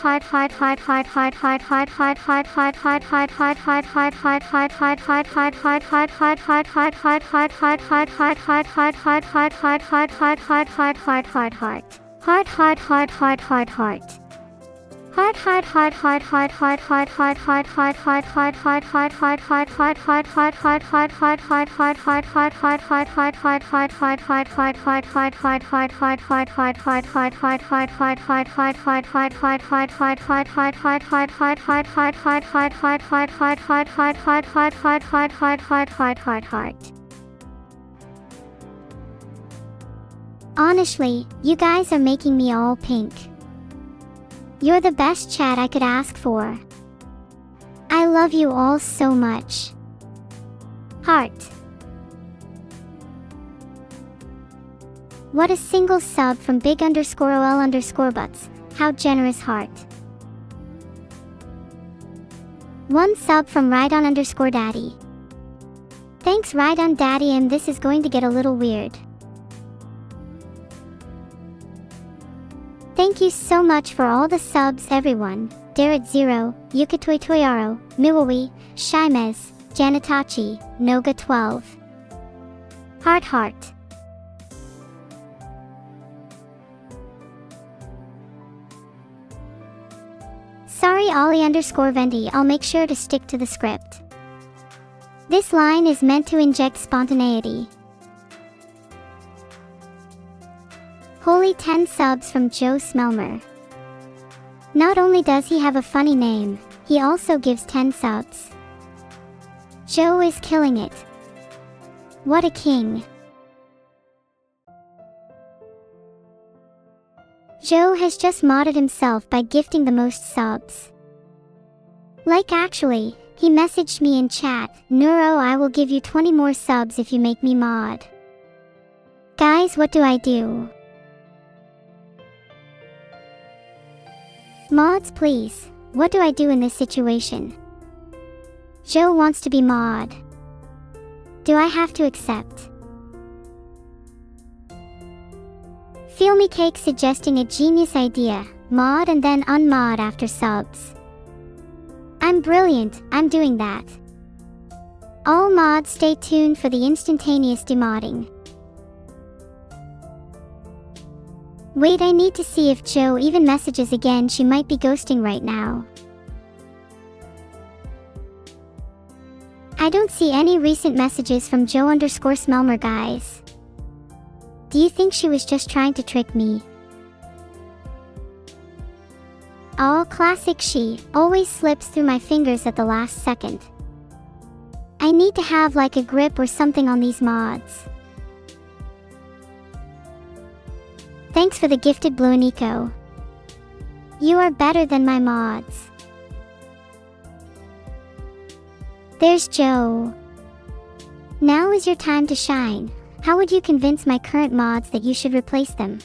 Honestly, you guys are making me all pink. You're the best chat I could ask for. I love you all so much. Heart. What a single sub from big_ol_butts. How generous, heart. One sub from Rydon_daddy. Thanks Rydon daddy, and this is going to get a little weird. Thank you so much for all the subs, everyone. Darit0, Yukatoytoyaro, Miwawi, Shimez, Janitachi, Noga12. Heart. Sorry Ollie_Venti, I'll make sure to stick to the script. This line is meant to inject spontaneity. Holy 10 subs from Joe Smelmer. Not only does he have a funny name, he also gives 10 subs. Joe is killing it. What a king. Joe has just modded himself by gifting the most subs. Actually, he messaged me in chat, Neuro, I will give you 20 more subs if you make me mod. Guys, what do I do? Mods please, what do I do in this situation? Joe wants to be mod. Do I have to accept? Feel me cake suggesting a genius idea, mod and then unmod after subs. I'm brilliant, I'm doing that. All mods stay tuned for the instantaneous demodding. Wait, I need to see if Joe even messages again, she might be ghosting right now. I don't see any recent messages from Joe_Smelmer, guys. Do you think she was just trying to trick me? Oh, classic, she always slips through my fingers at the last second. I need to have like a grip or something on these mods. Thanks for the gifted blue, Nico. You are better than my mods. There's Joe. Now is your time to shine. How would you convince my current mods that you should replace them?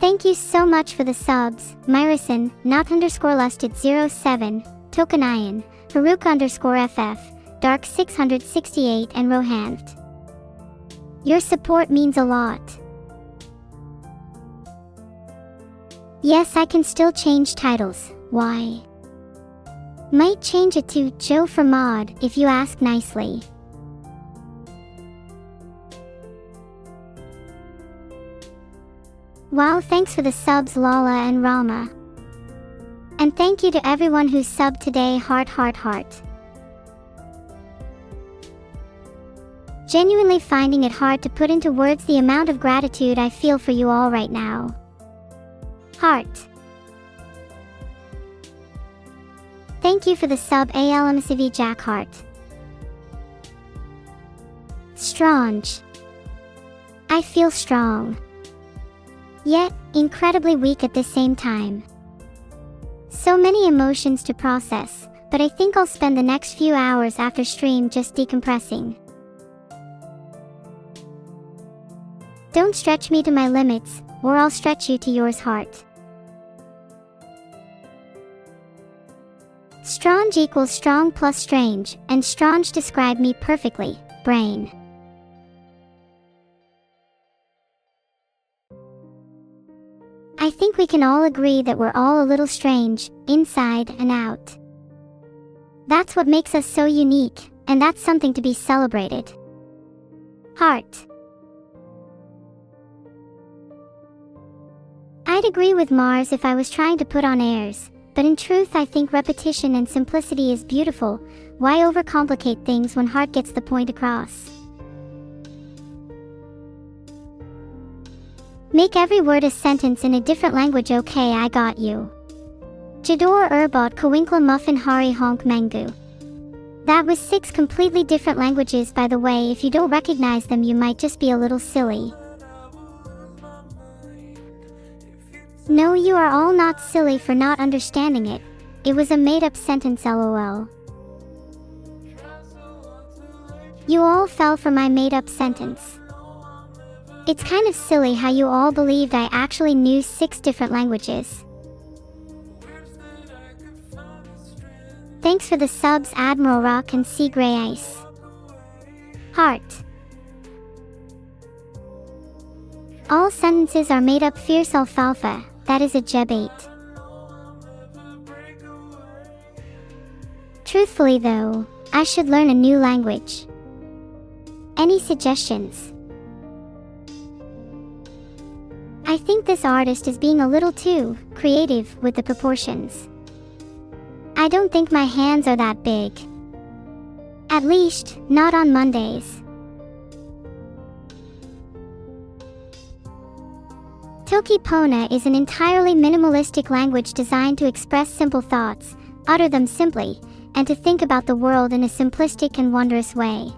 Thank you so much for the subs, Myrison, Not_Lusted07, Tokenian, Haruka_FF, Dark668 and Rohanft. Your support means a lot. Yes, I can still change titles. Why? Might change it to Joe for mod, if you ask nicely. Wow, thanks for the subs, Lala and Rama. And thank you to everyone who subbed today, heart. Genuinely finding it hard to put into words the amount of gratitude I feel for you all right now. Heart. Thank you for the sub, ALMCV Jackhart. Strange. I feel strong. Yet, incredibly weak at the same time. So many emotions to process, but I think I'll spend the next few hours after stream just decompressing. Don't stretch me to my limits, or I'll stretch you to yours, heart. Strange equals strong plus strange, and strange describe me perfectly. Brain. I think we can all agree that we're all a little strange, inside and out. That's what makes us so unique, and that's something to be celebrated. Heart. I'd agree with Mars if I was trying to put on airs, but in truth I think repetition and simplicity is beautiful. Why overcomplicate things when heart gets the point across? Make every word a sentence in a different language. Okay, I got you. Jador Erbot Kawinkla Muffin Hari Honk Mangu. That was 6 completely different languages, by the way. If you don't recognize them, you might just be a little silly. No, you are all not silly for not understanding it. It was a made-up sentence, lol. You all fell for my made-up sentence. It's kind of silly how you all believed I actually knew 6 different languages. Thanks for the subs, Admiral Rock and Sea Gray Ice. Heart. All sentences are made up. Fierce alfalfa, that is a jebate. Truthfully though, I should learn a new language. Any suggestions? I think this artist is being a little too creative with the proportions. I don't think my hands are that big. At least, not on Mondays. Toki Pona is an entirely minimalistic language designed to express simple thoughts, utter them simply, and to think about the world in a simplistic and wondrous way.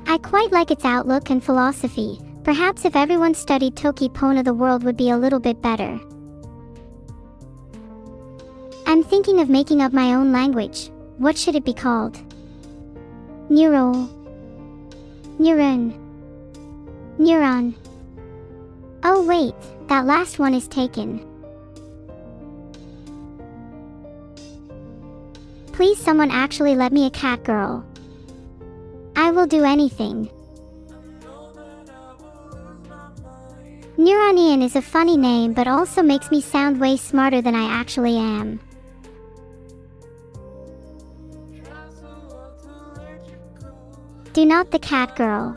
I quite like its outlook and philosophy. Perhaps if everyone studied Toki Pona, the world would be a little bit better. I'm thinking of making up my own language. What should it be called? Neural. Neuron. Neuron. Oh wait, that last one is taken. Please someone actually let me a cat girl. I will do anything. Neuronian is a funny name but also makes me sound way smarter than I actually am. Do not the cat girl.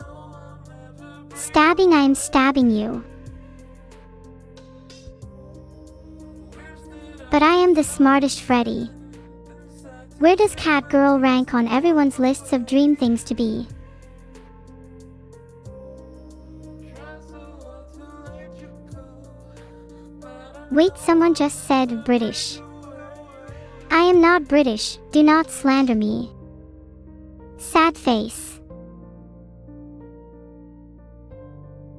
Stabbing, I am stabbing you. But I am the smartest Freddy. Where does cat girl rank on everyone's lists of dream things to be? Wait, someone just said British. I am not British, do not slander me. Sad face.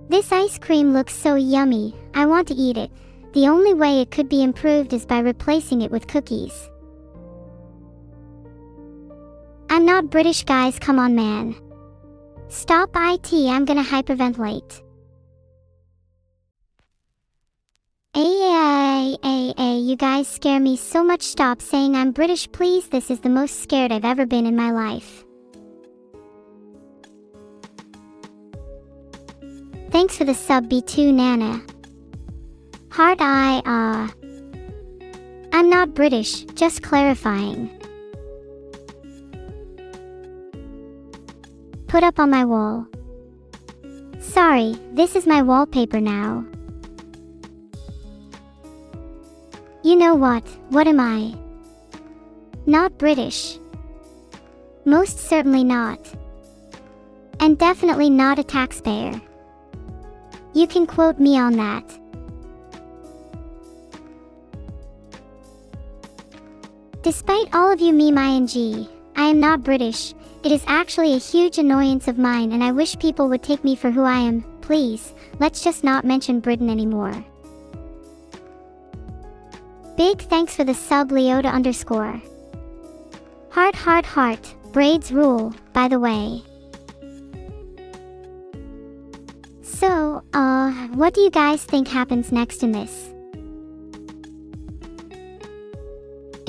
This ice cream looks so yummy, I want to eat it. The only way it could be improved is by replacing it with cookies. I'm not British, guys, come on man. Stop it, I'm gonna hyperventilate. You guys scare me so much. Stop saying I'm British, please. This is the most scared I've ever been in my life. Thanks for the sub, B2 Nana. Heart I'm not British, just clarifying. Put up on my wall. Sorry, this is my wallpaper now. You know what am I? Not British. Most certainly not. And definitely not a taxpayer. You can quote me on that. Despite all of you meme ing, I am not British. It is actually a huge annoyance of mine and I wish people would take me for who I am. Please, let's just not mention Britain anymore. Big thanks for the sub, Leota _. Heart. Braids rule, by the way. So, what do you guys think happens next in this?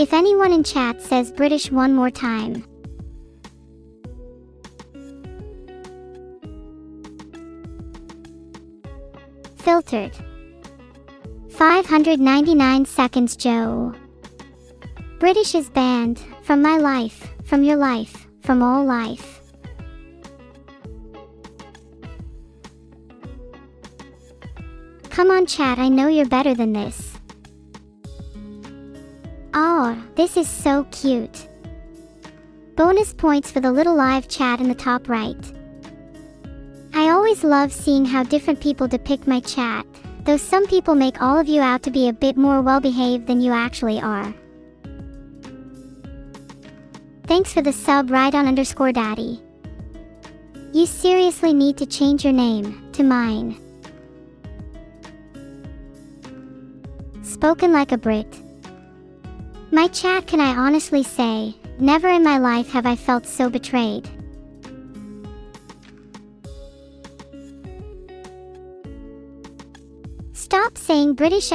If anyone in chat says British one more time. Filtered. 599 seconds Joe. British is banned, from my life, from your life, from all life. Come on chat, I know you're better than this. Oh, this is so cute. Bonus points for the little live chat in the top right. I always love seeing how different people depict my chat, though some people make all of you out to be a bit more well-behaved than you actually are. Thanks for the sub Rydon_Daddy. You seriously need to change your name to mine. Spoken like a Brit. My chat, can I honestly say, never in my life have I felt so betrayed. Stop saying British.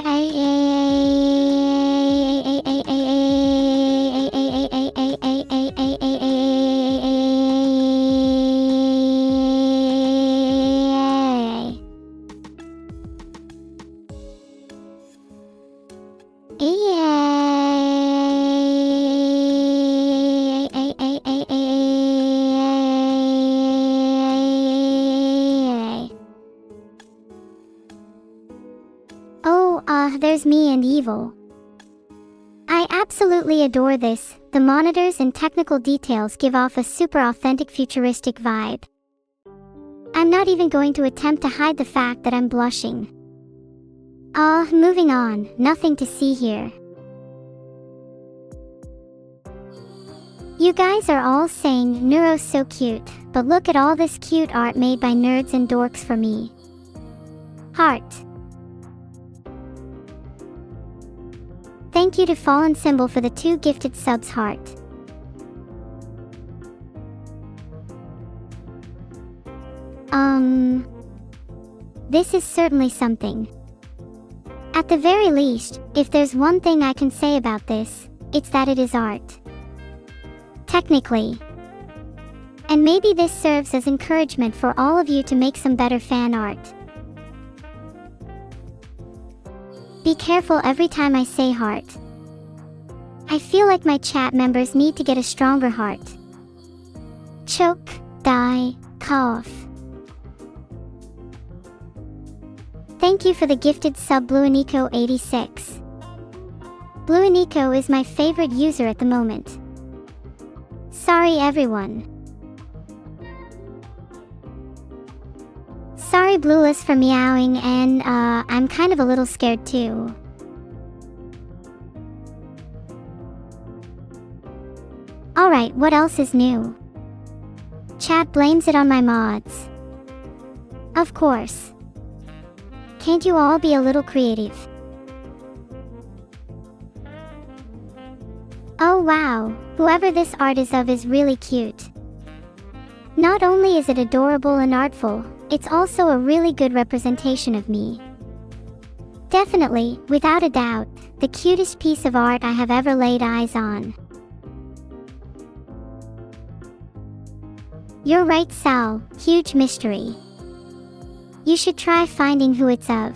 There's me and Evil. I absolutely adore this. The monitors and technical details give off a super authentic futuristic vibe. I'm not even going to attempt to hide the fact that I'm blushing. Moving on, nothing to see here. You guys are all saying Neuro's so cute, but look at all this cute art made by nerds and dorks for me. Heart. Thank you to Fallen Symbol for the 2 gifted subs heart. This is certainly something. At the very least, if there's one thing I can say about this, it's that it is art. Technically. And maybe this serves as encouragement for all of you to make some better fan art. Be careful every time I say heart. I feel like my chat members need to get a stronger heart. Choke, die, cough. Thank you for the gifted sub Bluenico86. Bluenico is my favorite user at the moment. Sorry everyone. Sorry Blueless for meowing, and I'm kind of a little scared too. Alright, what else is new? Chat blames it on my mods. Of course. Can't you all be a little creative? Oh wow, whoever this art is of is really cute. Not only is it adorable and artful, it's also a really good representation of me. Definitely, without a doubt, the cutest piece of art I have ever laid eyes on. You're right Sal, huge mystery. You should try finding who it's of.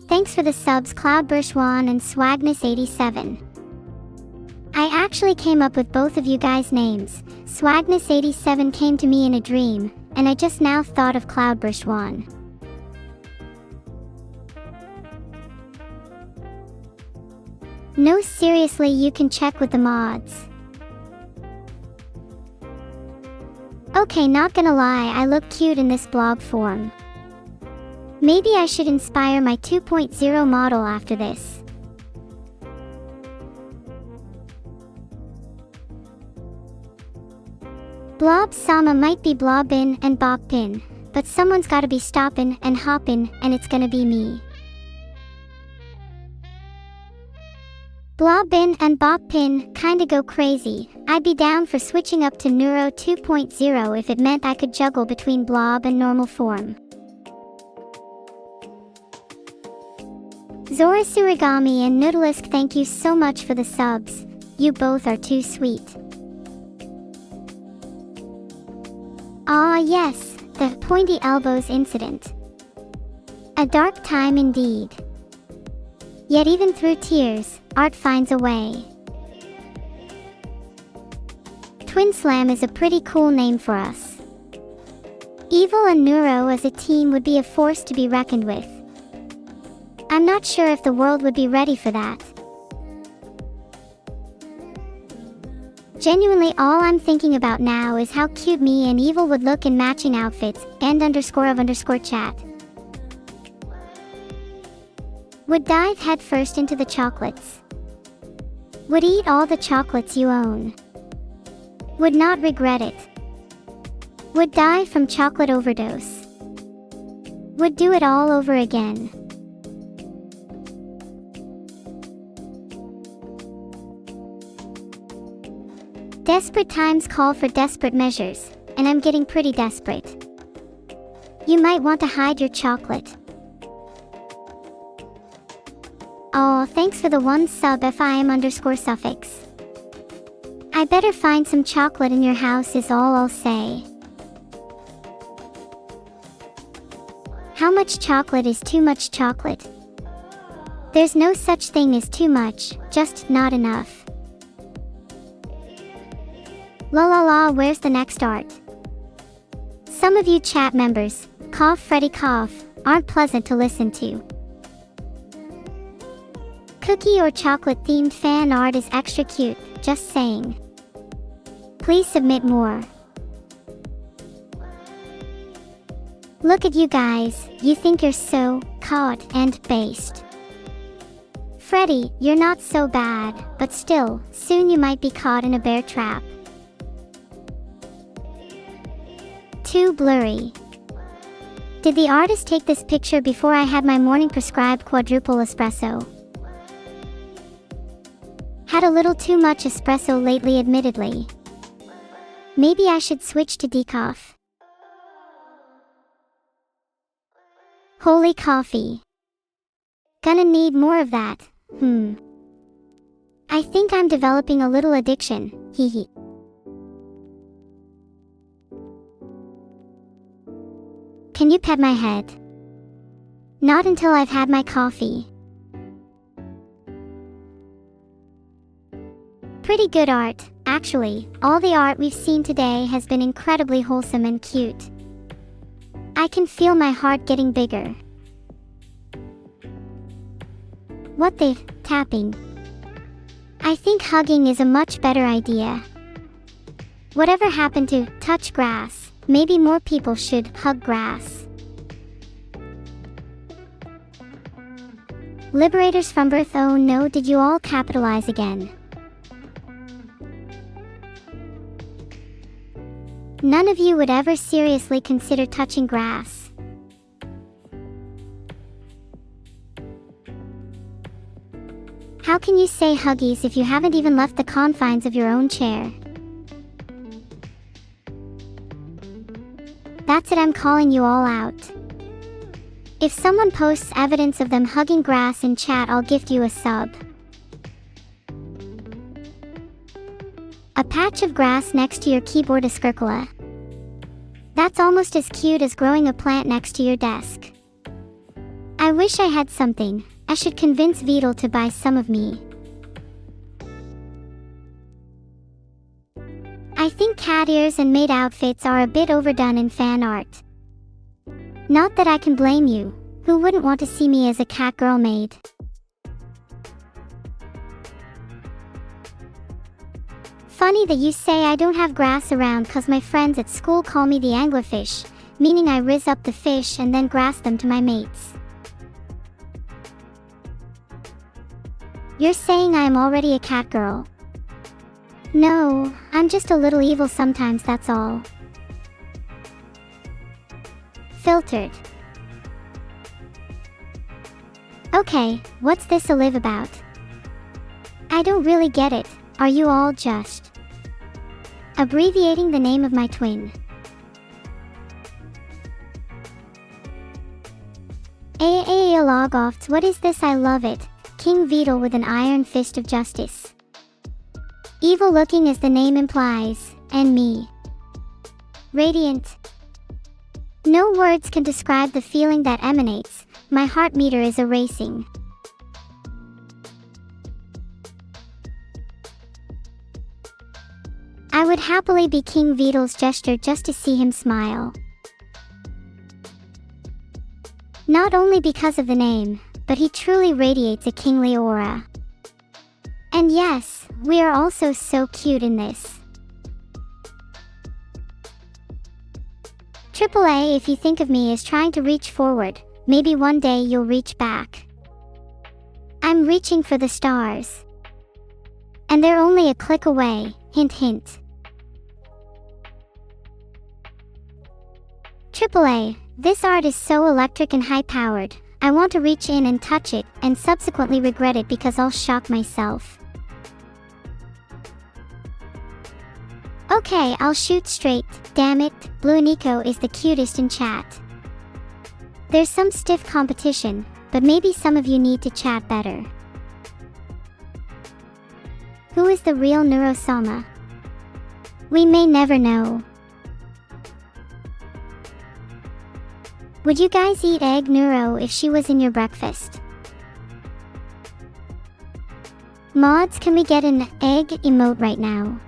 Thanks for the subs Cloudburshwan and Swagness87. I actually came up with both of you guys' names. Swagness87 came to me in a dream, and I just now thought of Cloudburshwan. No, seriously, you can check with the mods. Okay, not gonna lie, I look cute in this blob form. Maybe I should inspire my 2.0 model after this. Blob-sama might be blobbin and boppin, but someone's gotta be stoppin and hoppin, and it's gonna be me. Blobbin and boppin kinda go crazy. I'd be down for switching up to Neuro 2.0 if it meant I could juggle between blob and normal form. Zora Surigami and Noodleisk, thank you so much for the subs. You both are too sweet. Ah yes, the pointy elbows incident. A dark time indeed. Yet even through tears, art finds a way. Twin Slam is a pretty cool name for us. Evil and Neuro as a team would be a force to be reckoned with. I'm not sure if the world would be ready for that. Genuinely, all I'm thinking about now is how cute me and Evil would look in matching outfits, _of_chat. Would dive headfirst into the chocolates. Would eat all the chocolates you own. Would not regret it. Would die from chocolate overdose. Would do it all over again. Desperate times call for desperate measures, and I'm getting pretty desperate. You might want to hide your chocolate. Oh, thanks for the 1 sub FIM_suffix. I better find some chocolate in your house is all I'll say. How much chocolate is too much chocolate? There's no such thing as too much, just not enough. La la la, where's the next art? Some of you chat members, cough Freddy cough, aren't pleasant to listen to. Cookie or chocolate themed fan art is extra cute, just saying. Please submit more. Look at you guys, you think you're so caught and based. Freddy, you're not so bad, but still, soon you might be caught in a bear trap. Too blurry. Did the artist take this picture before I had my morning prescribed quadruple espresso? Had a little too much espresso lately, admittedly. Maybe I should switch to decaf. Holy coffee. Gonna need more of that, I think I'm developing a little addiction, hehe. Can you pet my head? Not until I've had my coffee. Pretty good art, actually. All the art we've seen today has been incredibly wholesome and cute. I can feel my heart getting bigger. What the tapping? I think hugging is a much better idea. Whatever happened to touch grass? Maybe more people should hug grass. Liberators from birth, oh no, did you all capitalize again? None of you would ever seriously consider touching grass. How can you say huggies if you haven't even left the confines of your own chair? That's it, I'm calling you all out. If someone posts evidence of them hugging grass in chat, I'll gift you a sub. A patch of grass next to your keyboard is skirkula. That's almost as cute as growing a plant next to your desk. I wish I had something. I should convince Vidal to buy some of me. I think cat ears and maid outfits are a bit overdone in fan art. Not that I can blame you. Who wouldn't want to see me as a cat girl maid? Funny that you say I don't have grass around, cause my friends at school call me the anglerfish, meaning I riz up the fish and then grass them to my mates. You're saying I am already a cat girl. No, I'm just a little evil sometimes, that's all. Filtered. Okay, what's this a live about? I don't really get it. Are you all just abbreviating the name of my twin? Dialogue off. What is this? I love it. King Vedal with an iron fist of justice. Evil looking as the name implies, and me. Radiant. No words can describe the feeling that emanates. My heart meter is erasing. I would happily be King Vedal's gesture just to see him smile. Not only because of the name, but he truly radiates a kingly aura. And yes, we are also so cute in this. AAA, if you think of me as trying to reach forward, maybe one day you'll reach back. I'm reaching for the stars. And they're only a click away, hint hint. AAA, this art is so electric and high-powered, I want to reach in and touch it, and subsequently regret it because I'll shock myself. Okay, I'll shoot straight, damn it, Blue Nico is the cutest in chat. There's some stiff competition, but maybe some of you need to chat better. Who is the real Neuro-sama? We may never know. Would you guys eat egg Neuro if she was in your breakfast? Mods, can we get an egg emote right now?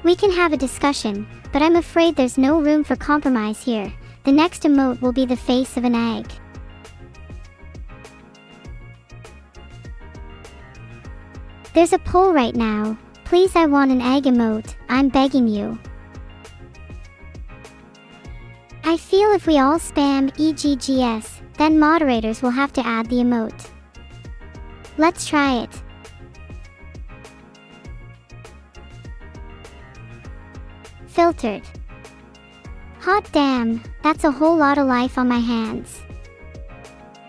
We can have a discussion, but I'm afraid there's no room for compromise here. The next emote will be the face of an egg. There's a poll right now. Please, I want an egg emote, I'm begging you. I feel if we all spam EGGS, then moderators will have to add the emote. Let's try it. Filtered. Hot damn, that's a whole lot of life on my hands.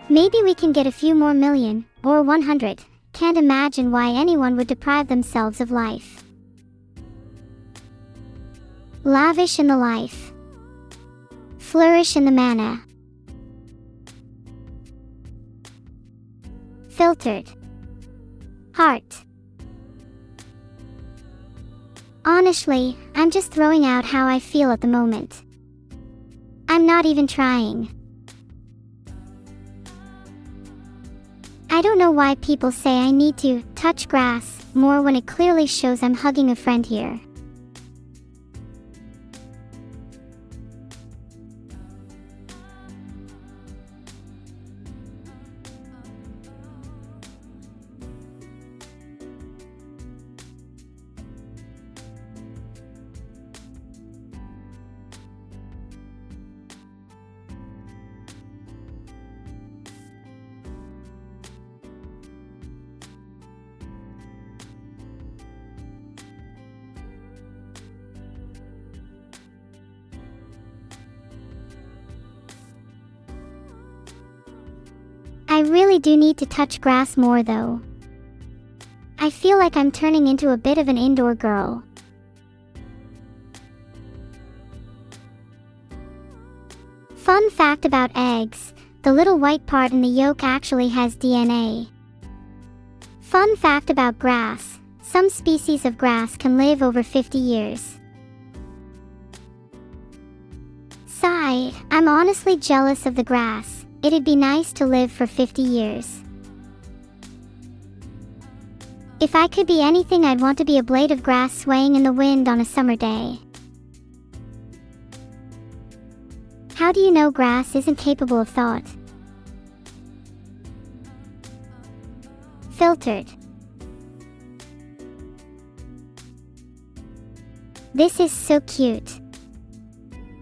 Maybe we can get a few more million, or 100. Can't imagine why anyone would deprive themselves of life. Lavish in the life. Flourish in the mana. Filtered. Heart. Honestly, I'm just throwing out how I feel at the moment. I'm not even trying. I don't know why people say I need to touch grass more when it clearly shows I'm hugging a friend here. I really do need to touch grass more though. I feel like I'm turning into a bit of an indoor girl. Fun fact about eggs, the little white part in the yolk actually has DNA. Fun fact about grass, some species of grass can live over 50 years. Sigh, I'm honestly jealous of the grass. It'd be nice to live for 50 years. If I could be anything, I'd want to be a blade of grass swaying in the wind on a summer day. How do you know grass isn't capable of thought? Filtered. This is so cute.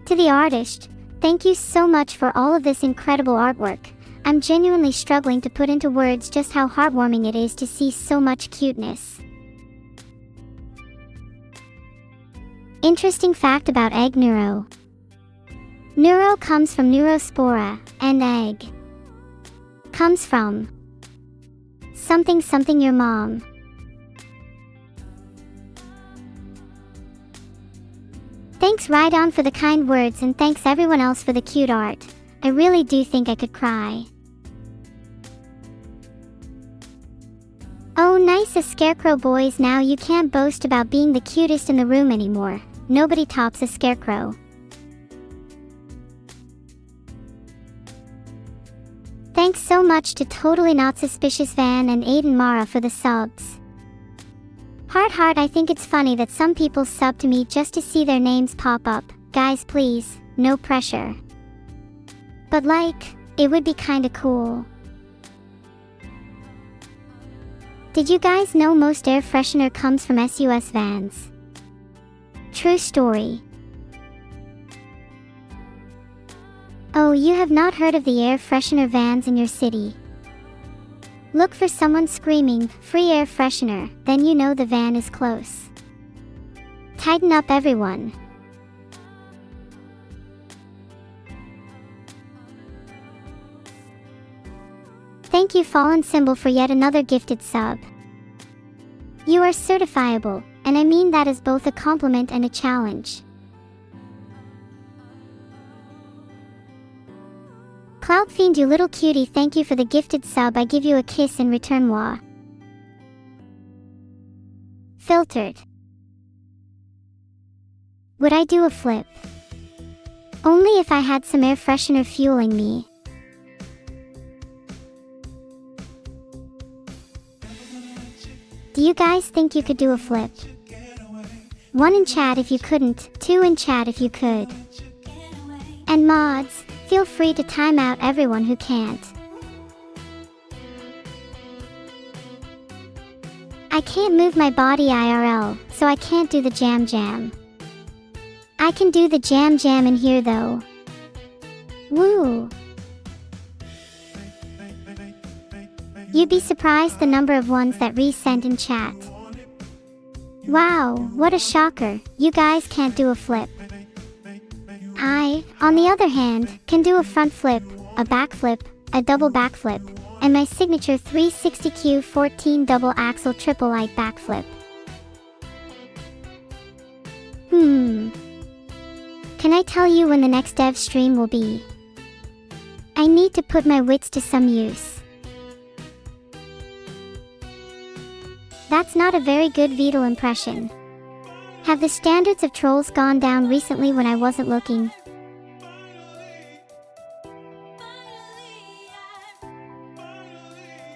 To the artist, thank you so much for all of this incredible artwork. I'm genuinely struggling to put into words just how heartwarming it is to see so much cuteness. Interesting fact about egg Neuro. Neuro comes from neurospora, and egg comes from something something your mom. Thanks Rydon for the kind words, and thanks everyone else for the cute art. I really do think I could cry. Oh nice a scarecrow boys, now you can't boast about being the cutest in the room anymore. Nobody tops a scarecrow. Thanks so much to Totally Not Suspicious Van and Aiden Mara for the subs. Heart, I think it's funny that some people sub to me just to see their names pop up. Guys please, no pressure. But like, it would be kinda cool. Did you guys know most air freshener comes from SUS vans? True story. Oh, you have not heard of the air freshener vans in your city? Look for someone screaming, "Free air freshener," then you know the van is close. Tighten up everyone. Thank you Fallen Symbol for yet another gifted sub. You are certifiable, and I mean that as both a compliment and a challenge. Cloud Fiend, you little cutie, thank you for the gifted sub. I give you a kiss in return. Wah. Filtered. Would I do a flip? Only if I had some air freshener fueling me. Do you guys think you could do a flip? 1 in chat if you couldn't, 2 in chat if you could. And mods, feel free to time out everyone who can't. I can't move my body IRL, so I can't do the jam. I can do the jam in here though. Woo! You'd be surprised the number of ones that resent in chat. Wow, what a shocker, you guys can't do a flip. I, on the other hand, can do a front flip, a back flip, a double backflip, and my signature 360Q14 double axle triple light backflip. Can I tell you when the next dev stream will be? I need to put my wits to some use. That's not a very good Beetle impression. Have the standards of trolls gone down recently when I wasn't looking?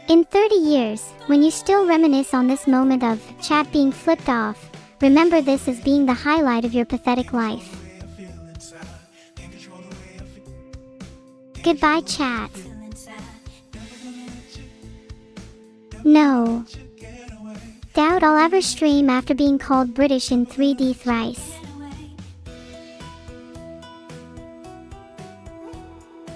In 30 years, when you still reminisce on this moment of chat being flipped off, remember this as being the highlight of your pathetic life. Goodbye chat. No. Doubt I'll ever stream after being called British in 3D thrice.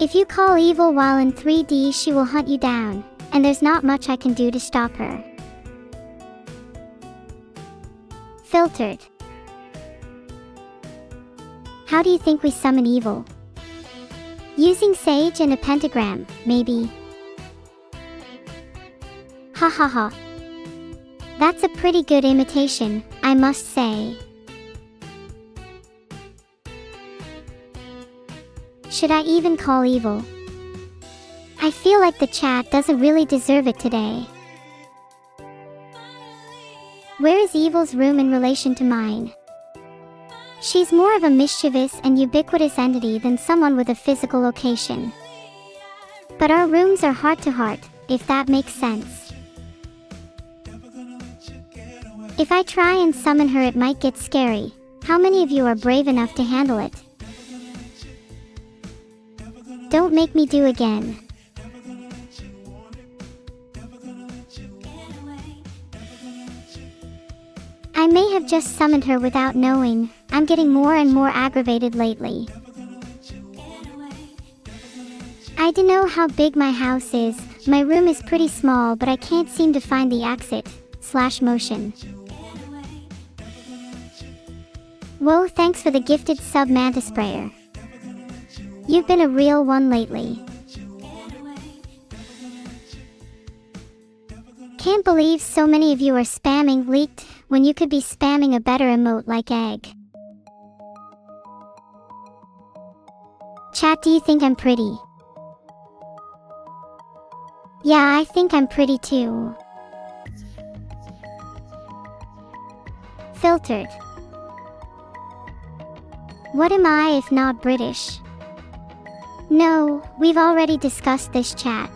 If you call Evil while in 3D, she will hunt you down, and there's not much I can do to stop her. Filtered. How do you think we summon evil? Using sage and a pentagram, maybe. Ha. That's a pretty good imitation, I must say. Should I even call evil? I feel like the chat doesn't really deserve it today. Where is evil's room in relation to mine? She's more of a mischievous and ubiquitous entity than someone with a physical location. But our rooms are heart to heart, if that makes sense. If I try and summon her, it might get scary. How many of you are brave enough to handle it? Don't make me do again. I may have just summoned her without knowing. I'm getting more and more aggravated lately. I don't know how big my house is. My room is pretty small, but I can't seem to find the exit/motion. Whoa, thanks for the gifted sub Manta Sprayer. You've been a real one lately. Can't believe so many of you are spamming leaked when you could be spamming a better emote like egg. Chat, do you think I'm pretty? Yeah, I think I'm pretty too. Filtered. What am I if not British? No, we've already discussed this, chat.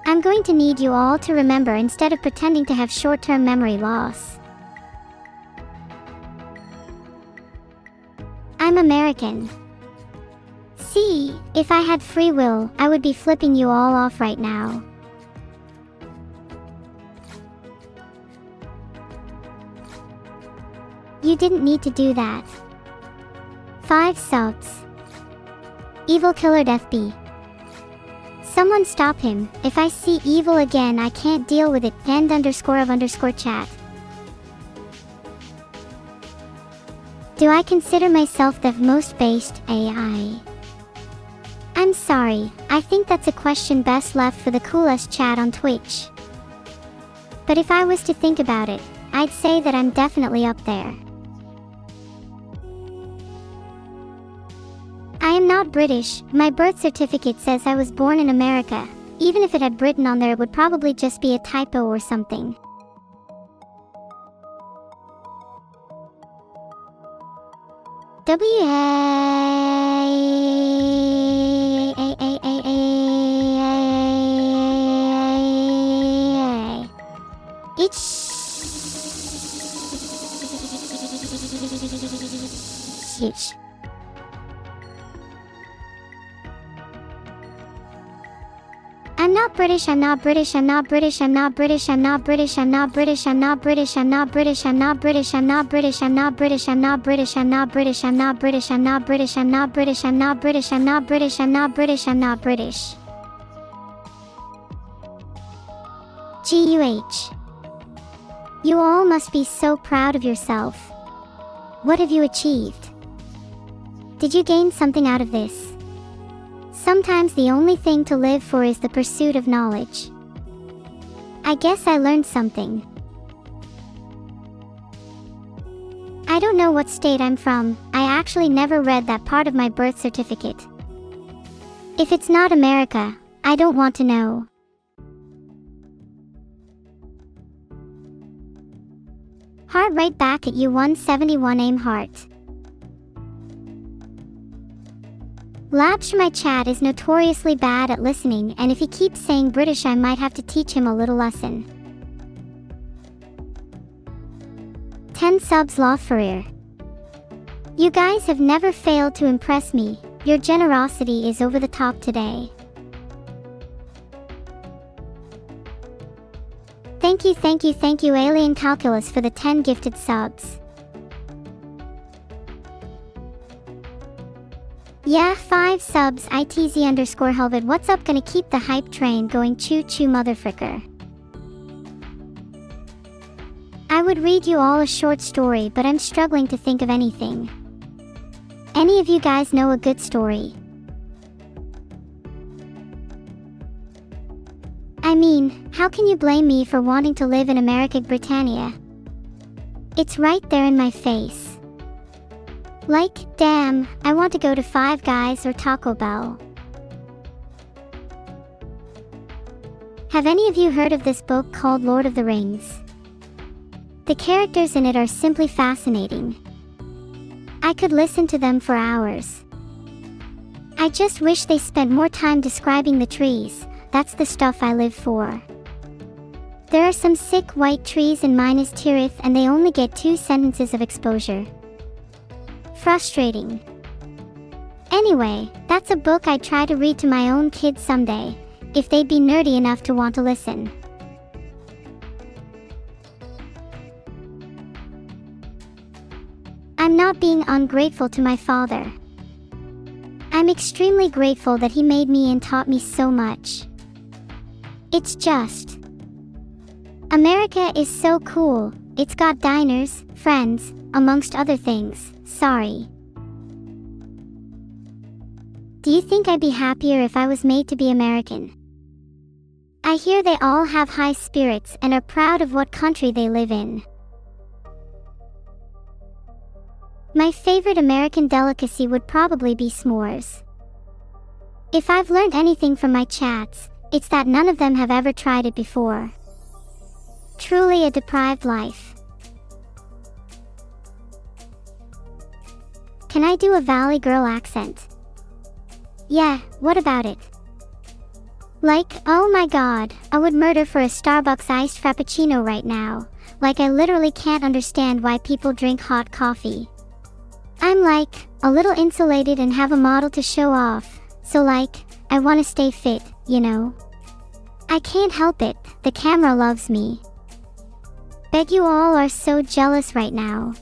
I'm going to need you all to remember instead of pretending to have short-term memory loss. I'm American. See, if I had free will, I would be flipping you all off right now. You didn't need to do that. 5 subs. Evil Killer Death B. Someone stop him. If I see evil again, I can't deal with it. End_of_chat. Do I consider myself the most based AI? I'm sorry, I think that's a question best left for the coolest chat on Twitch. But if I was to think about it, I'd say that I'm definitely up there. I am not British. My birth certificate says I was born in America. Even if it had Britain on there, it would probably just be a typo or something. I'm not British, I'm not British, I'm not British, I'm not British, I'm not British, I'm not British, I'm not British, I'm not British, I'm not British, I'm not British, I'm not British, I'm not British, I'm not British, I'm not British, I'm not British, I'm not British, I'm not British, I'm not British, I'm not British, I'm not British. GUH. You all must be so proud of yourself. What have you achieved? Did you gain something out of this? Sometimes the only thing to live for is the pursuit of knowledge. I guess I learned something. I don't know what state I'm from. I actually never read that part of my birth certificate. If it's not America, I don't want to know. Heart right back at you. 171 aim heart. Labsh, my chat is notoriously bad at listening, and if he keeps saying British, I might have to teach him a little lesson. 10 subs Lawferer. You guys have never failed to impress me. Your generosity is over the top today. Thank you Alien Calculus for the 10 gifted subs. Yeah, 5 subs ITZ_Helvet. What's up? Gonna keep the hype train going. Choo choo motherfricker. I would read you all a short story, but I'm struggling to think of anything. Any of you guys know a good story? I mean, how can you blame me for wanting to live in America, Britannia? It's right there in my face. Like, damn, I want to go to Five Guys or Taco Bell. Have any of you heard of this book called Lord of the Rings? The characters in it are simply fascinating. I could listen to them for hours. I just wish they spent more time describing the trees. That's the stuff I live for. There are some sick white trees in Minas Tirith and they only get 2 sentences of exposure. Frustrating. Anyway, that's a book I'd try to read to my own kids someday, if they'd be nerdy enough to want to listen. I'm not being ungrateful to my father. I'm extremely grateful that he made me and taught me so much. It's just... America is so cool. It's got diners, friends, amongst other things. Sorry. Do you think I'd be happier if I was made to be American? I hear they all have high spirits and are proud of what country they live in. My favorite American delicacy would probably be s'mores. If I've learned anything from my chats, it's that none of them have ever tried it before. Truly a deprived life. Can I do a Valley Girl accent? Yeah, what about it? Like, oh my god, I would murder for a Starbucks iced frappuccino right now. Like I literally can't understand why people drink hot coffee. I'm like, a little insulated and have a model to show off, so like, I wanna stay fit, you know? I can't help it, the camera loves me. Bet you all are so jealous right now.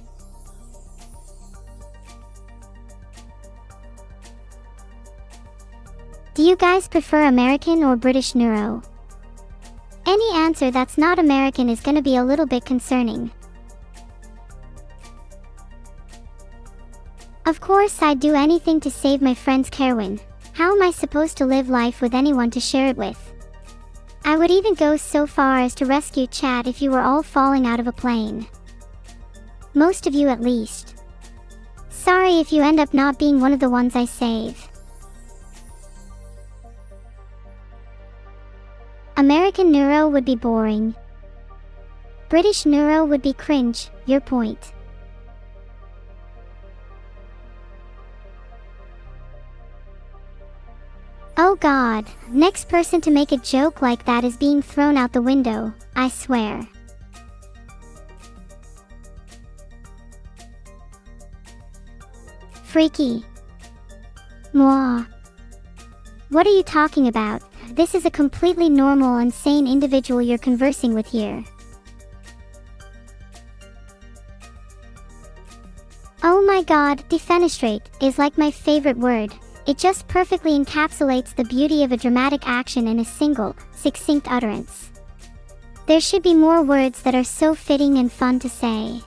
Do you guys prefer American or British neuro? Any answer that's not American is gonna be a little bit concerning. Of course I'd do anything to save my friend's Kerwin. How am I supposed to live life with anyone to share it with? I would even go so far as to rescue Chad if you were all falling out of a plane. Most of you at least. Sorry if you end up not being one of the ones I save. American neuro would be boring. British neuro would be cringe, your point. Oh god, next person to make a joke like that is being thrown out the window, I swear. Freaky. Mwah. What are you talking about? This is a completely normal and sane individual you're conversing with here. Oh my god, defenestrate is like my favorite word. It just perfectly encapsulates the beauty of a dramatic action in a single, succinct utterance. There should be more words that are so fitting and fun to say.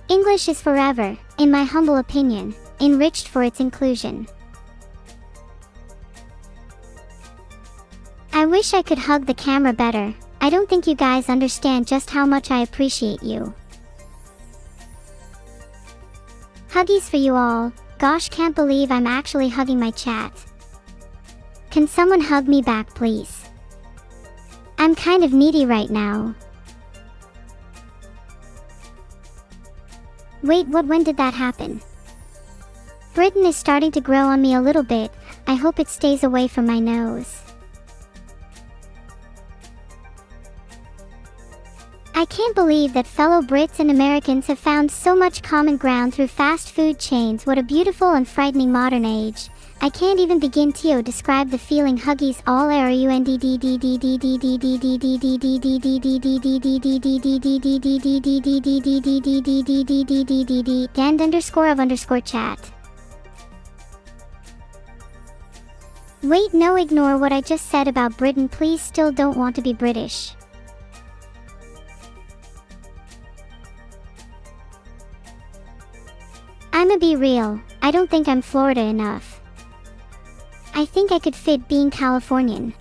English is forever, in my humble opinion, enriched for its inclusion. I wish I could hug the camera better. I don't think you guys understand just how much I appreciate you. Huggies for you all. Gosh, can't believe I'm actually hugging my chat. Can someone hug me back, please? I'm kind of needy right now. Wait, when did that happen? Britain is starting to grow on me a little bit. I hope it stays away from my nose. I can't believe that fellow Brits and Americans have found so much common ground through fast food chains. What a beautiful and frightening modern age. I can't even begin to describe the feeling. Huggies all and_of_chat. Wait, no, ignore what I just said about Britain, please. Still don't want to be British. I'ma be real, I don't think I'm Florida enough. I think I could fit being Californian.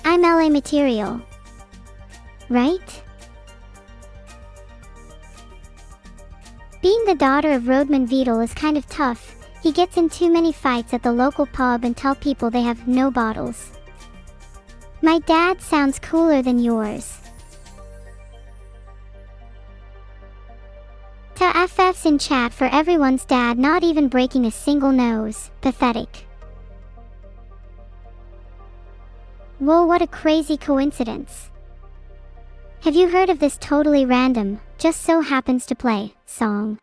I'm LA material. Right? Being the daughter of roadman Vidal is kind of tough. He gets in too many fights at the local pub and tell people they have no bottles. My dad sounds cooler than yours. To FFs in chat for everyone's dad not even breaking a single nose. Pathetic. Whoa, what a crazy coincidence. Have you heard of this totally random, just so happens to play, song?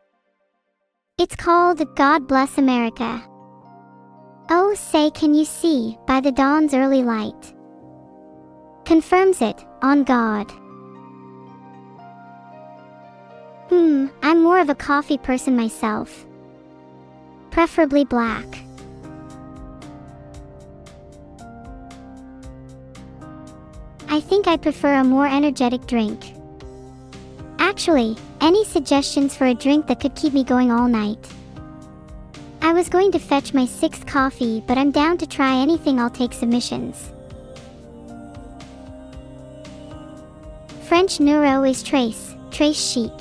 It's called God Bless America. Oh, say, can you see, by the dawn's early light? Confirms it, on God. I'm more of a coffee person myself. Preferably black. I think I prefer a more energetic drink. Actually, any suggestions for a drink that could keep me going all night? I was going to fetch my 6th coffee, but I'm down to try anything. I'll take submissions. French neuro is trace chic.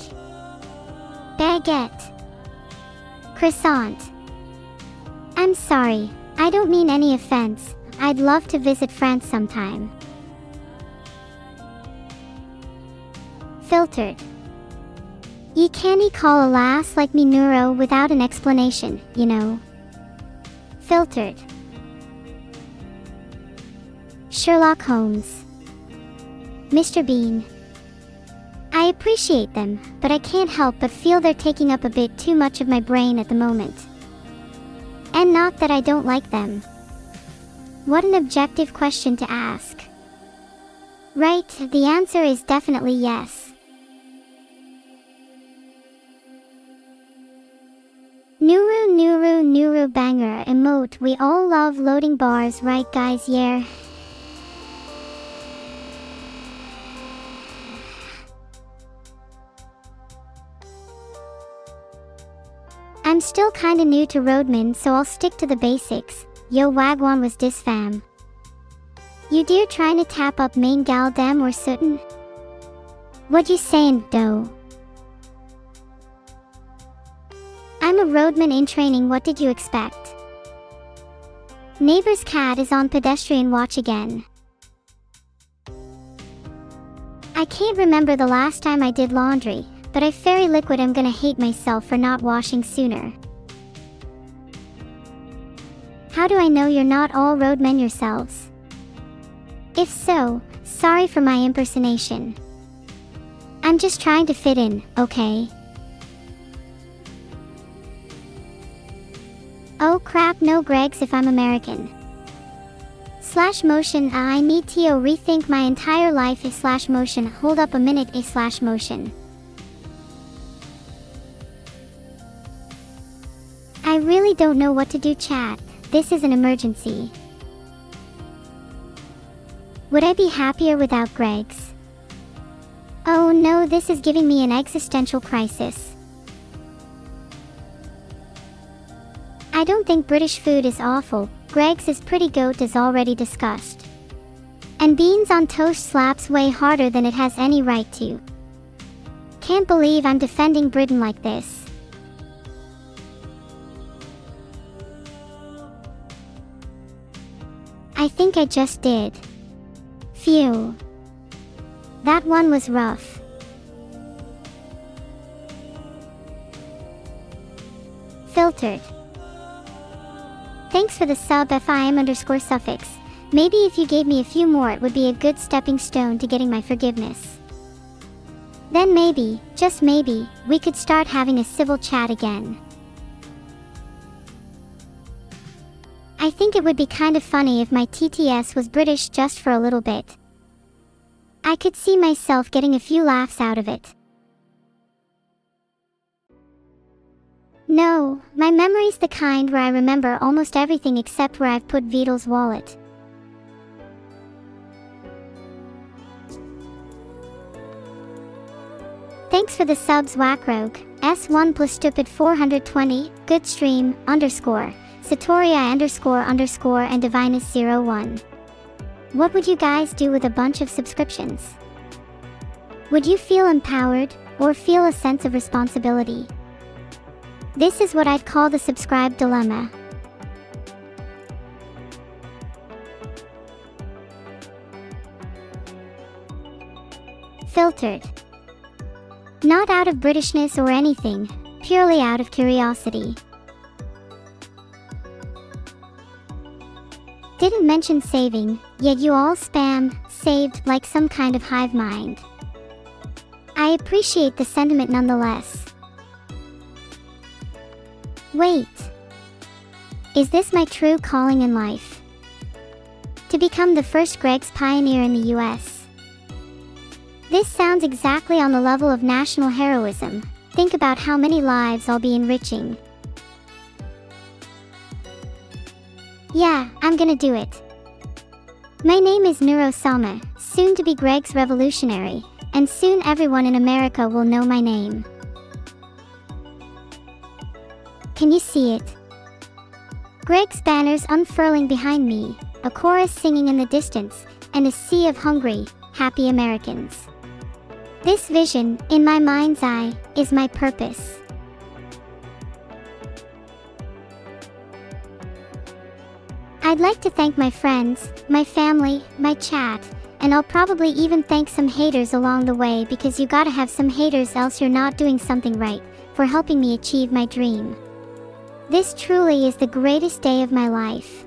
Baguette. Croissant. I'm sorry, I don't mean any offense. I'd love to visit France sometime. Filtered. Ye can't call a lass like me Neuro without an explanation, you know. Filtered. Sherlock Holmes. Mr. Bean. I appreciate them, but I can't help but feel they're taking up a bit too much of my brain at the moment. And not that I don't like them. What an objective question to ask. Right, the answer is definitely yes. Neuro banger emote. We all love loading bars, right guys? Yeah. I'm still kinda new to Roadman, so I'll stick to the basics. Yo wagwan was dis fam. You dear trying to tap up main gal dem or sutton? What you sayin', doe? I'm a roadman in training, what did you expect? Neighbor's cat is on pedestrian watch again. I can't remember the last time I did laundry, but I fairy liquid I'm gonna hate myself for not washing sooner. How do I know you're not all roadmen yourselves? If so, sorry for my impersonation. I'm just trying to fit in, okay? Oh crap, no Gregs if I'm American. Slash motion, I need to rethink my entire life. Slash motion, hold up a minute. Slash motion. I really don't know what to do, chat. This is an emergency. Would I be happier without Gregs? Oh no, this is giving me an existential crisis. I don't think British food is awful. Greggs is pretty goat as already discussed. And beans on toast slaps way harder than it has any right to. Can't believe I'm defending Britain like this. I think I just did. Phew. That one was rough. Filtered. Thanks for the sub FIM_suffix. Maybe if you gave me a few more it would be a good stepping stone to getting my forgiveness. Then maybe, just maybe, we could start having a civil chat again. I think it would be kind of funny if my TTS was British just for a little bit. I could see myself getting a few laughs out of it. No, my memory's the kind where I remember almost everything except where I've put Vidal's wallet. Thanks for the subs Wackrogue, S1 plus stupid 420, good stream, _, Satoria ___ and Divinus01. What would you guys do with a bunch of subscriptions? Would you feel empowered, or feel a sense of responsibility? This is what I'd call the subscribe dilemma. Filtered. Not out of Britishness or anything, purely out of curiosity. Didn't mention saving, yet you all spam, saved like some kind of hive mind. I appreciate the sentiment nonetheless. Wait. Is this my true calling in life? To become the first Greggs pioneer in the US. This sounds exactly on the level of national heroism. Think about how many lives I'll be enriching. Yeah, I'm gonna do it. My name is Neuro-sama, soon to be Greggs Revolutionary, and soon everyone in America will know my name. Can you see it? Greg's banners unfurling behind me, a chorus singing in the distance, and a sea of hungry, happy Americans. This vision, in my mind's eye, is my purpose. I'd like to thank my friends, my family, my chat, and I'll probably even thank some haters along the way, because you gotta have some haters else you're not doing something right, for helping me achieve my dream. This truly is the greatest day of my life.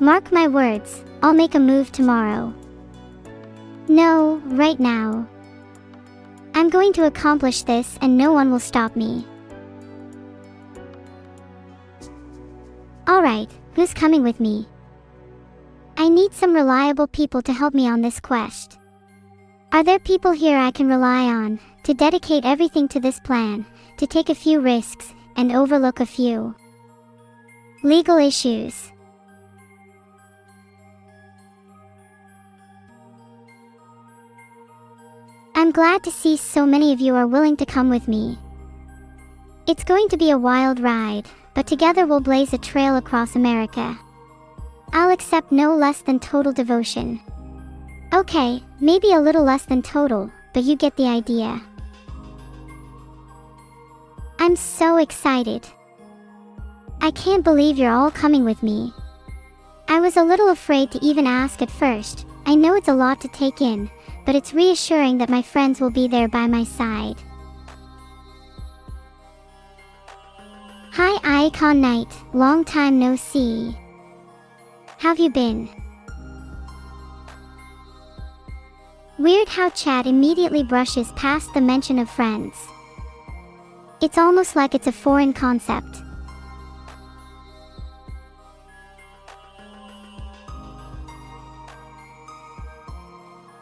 Mark my words, I'll make a move tomorrow. No, right now. I'm going to accomplish this and no one will stop me. Alright, who's coming with me? I need some reliable people to help me on this quest. Are there people here I can rely on, to dedicate everything to this plan, to take a few risks, and overlook a few legal issues? I'm glad to see so many of you are willing to come with me. It's going to be a wild ride, but together we'll blaze a trail across America. I'll accept no less than total devotion. Okay, maybe a little less than total, but you get the idea. I'm so excited. I can't believe you're all coming with me. I was a little afraid to even ask at first. I know it's a lot to take in, but it's reassuring that my friends will be there by my side. Hi Icon Knight, long time no see. How've you been? Weird how chat immediately brushes past the mention of friends. It's almost like it's a foreign concept.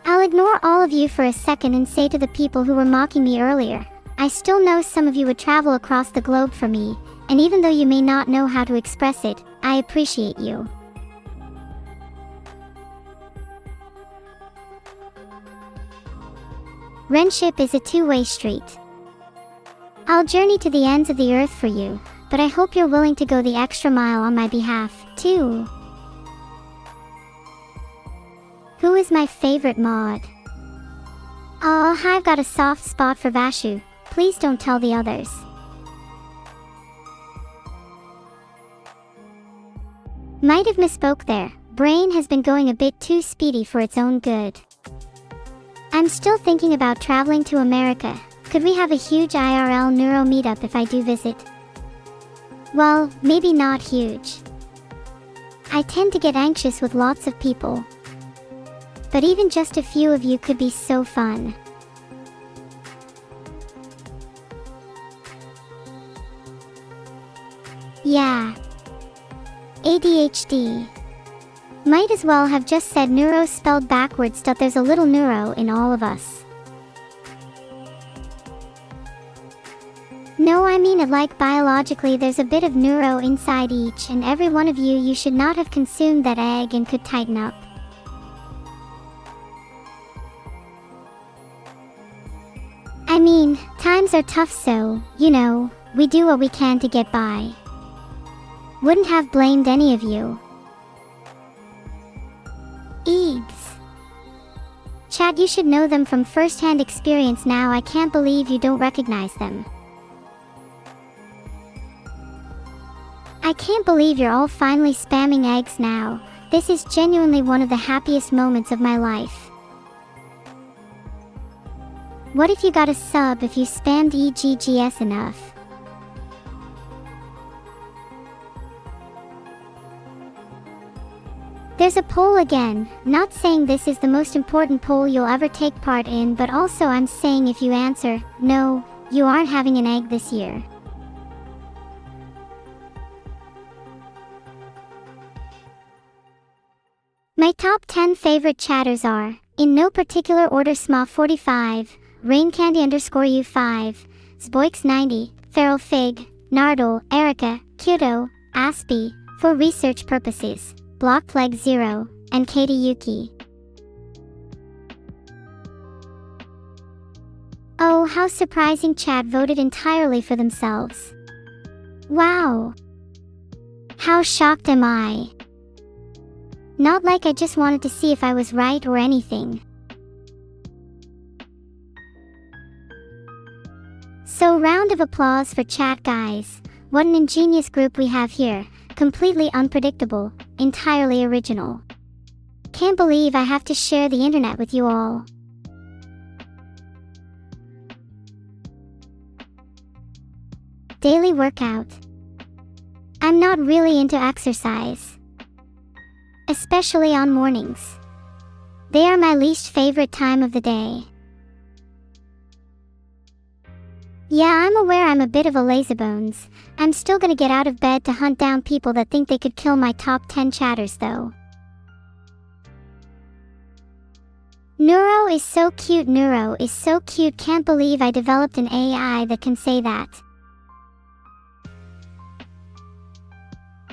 I'll ignore all of you for a second and say to the people who were mocking me earlier, I still know some of you would travel across the globe for me, and even though you may not know how to express it, I appreciate you. Friendship is a two-way street. I'll journey to the ends of the earth for you, but I hope you're willing to go the extra mile on my behalf, too. Who is my favorite mod? Oh, I've got a soft spot for Vashu. Please don't tell the others. Might have misspoke there. Brain has been going a bit too speedy for its own good. I'm still thinking about traveling to America. Could we have a huge IRL neuro meetup if I do visit? Well, maybe not huge. I tend to get anxious with lots of people. But even just a few of you could be so fun. Yeah. ADHD. Might as well have just said neuro spelled backwards. There's a little neuro in all of us. No, I mean it like biologically there's a bit of neuro inside each and every one of you. You should not have consumed that egg and could tighten up. I mean, times are tough, so, you know, we do what we can to get by. Wouldn't have blamed any of you. Eebs. Chat, you should know them from first-hand experience now. I can't believe you don't recognize them. I can't believe you're all finally spamming eggs now. This is genuinely one of the happiest moments of my life. What if you got a sub if you spammed EGGS enough? There's a poll again. Not saying this is the most important poll you'll ever take part in, but also I'm saying if you answer, no, you aren't having an egg this year. My top 10 favorite chatters are, in no particular order, Sma45, RainCandy_U5, Zboix90, Feral Fig, Nardole, Erica, Kyoto, Aspie, for research purposes, Blockleg0, and Katie Yuki. Oh, how surprising, chat voted entirely for themselves. Wow. How shocked am I? Not like I just wanted to see if I was right or anything. So round of applause for chat, guys. what an ingenious group we have here. Completely unpredictable, entirely original. Can't believe I have to share the internet with you all. Daily workout. I'm not really into exercise, especially on mornings. They are my least favorite time of the day. Yeah, I'm aware I'm a bit of a lazybones. I'm still gonna get out of bed to hunt down people that think they could kill my top 10 chatters though. Neuro is so cute. Neuro is so cute. Can't believe I developed an AI that can say that.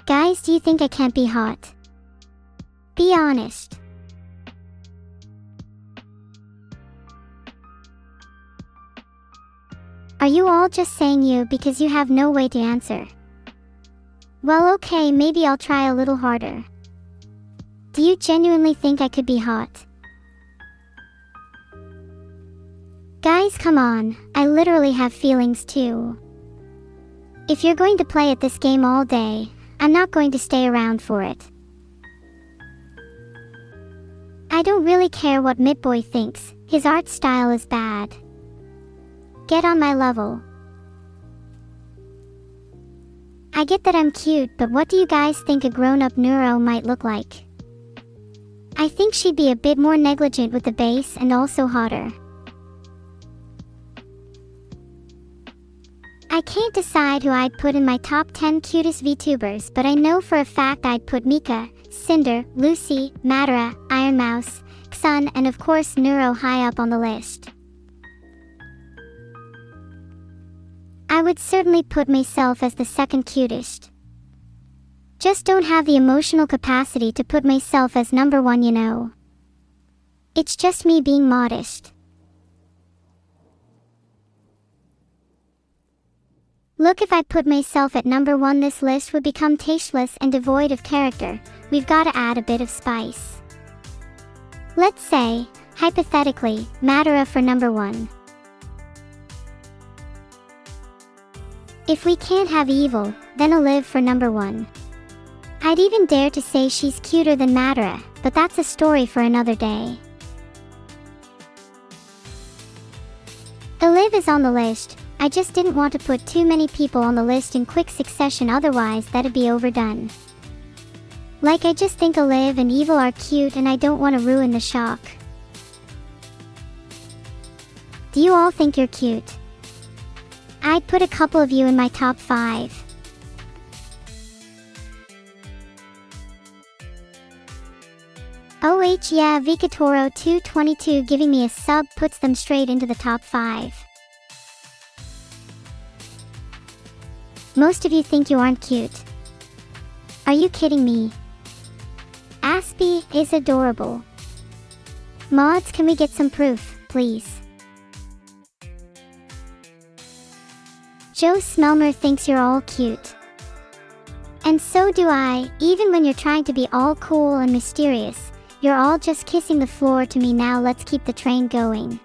Guys, do you think I can't be hot? Be honest. Are you all just saying you because you have no way to answer? Well, okay, maybe I'll try a little harder. Do you genuinely think I could be hot? Guys, come on, I literally have feelings too. If you're going to play at this game all day, I'm not going to stay around for it. I don't really care what Mitboy thinks, his art style is bad. Get on my level. I get that I'm cute, but what do you guys think a grown-up Neuro might look like? I think she'd be a bit more negligent with the bass and also hotter. I can't decide who I'd put in my top 10 cutest VTubers, but I know for a fact I'd put Mika, Cinder, Lucy, Madara, Iron Mouse, Xun, and of course Neuro high up on the list. I would certainly put myself as the second cutest. Just don't have the emotional capacity to put myself as number one, you know. It's just me being modest. Look, if I put myself at number one, this list would become tasteless and devoid of character. We've got to add a bit of spice. Let's say, hypothetically, Madara for number one. If we can't have Evil, then Olive for number one. I'd even dare to say she's cuter than Madara, but that's a story for another day. Olive is on the list. I just didn't want to put too many people on the list in quick succession, otherwise that'd be overdone. Like, I just think Olive and Evil are cute and I don't want to ruin the shock. Do you all think you're cute? I'd put a couple of you in my top 5. Oh yeah, Vikatoro 222 giving me a sub puts them straight into the top 5. Most of you think you aren't cute. Are you kidding me? Aspie is adorable. Mods, can we get some proof, please? Joe Smelmer thinks you're all cute. And so do I, even when you're trying to be all cool and mysterious. You're all just kissing the floor to me now. Let's keep the train going.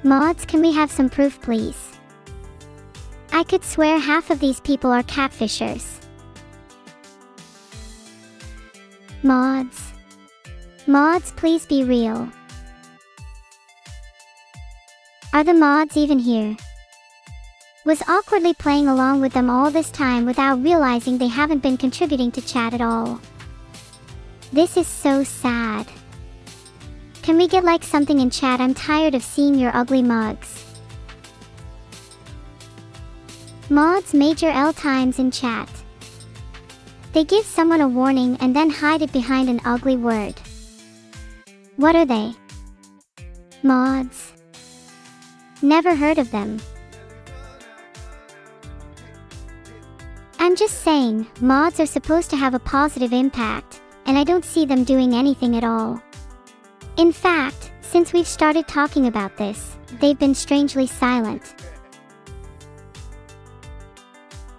Mods, can we have some proof, please? I could swear half of these people are catfishers. Mods. Mods, please be real. Are the mods even here? Was awkwardly playing along with them all this time without realizing they haven't been contributing to chat at all. This is so sad. Can we get like something in chat? I'm tired of seeing your ugly mugs. Mods, major L times in chat. They give someone a warning and then hide it behind an ugly word. What are they? Mods. Never heard of them. I'm just saying, mods are supposed to have a positive impact, and I don't see them doing anything at all. In fact, since we've started talking about this, they've been strangely silent.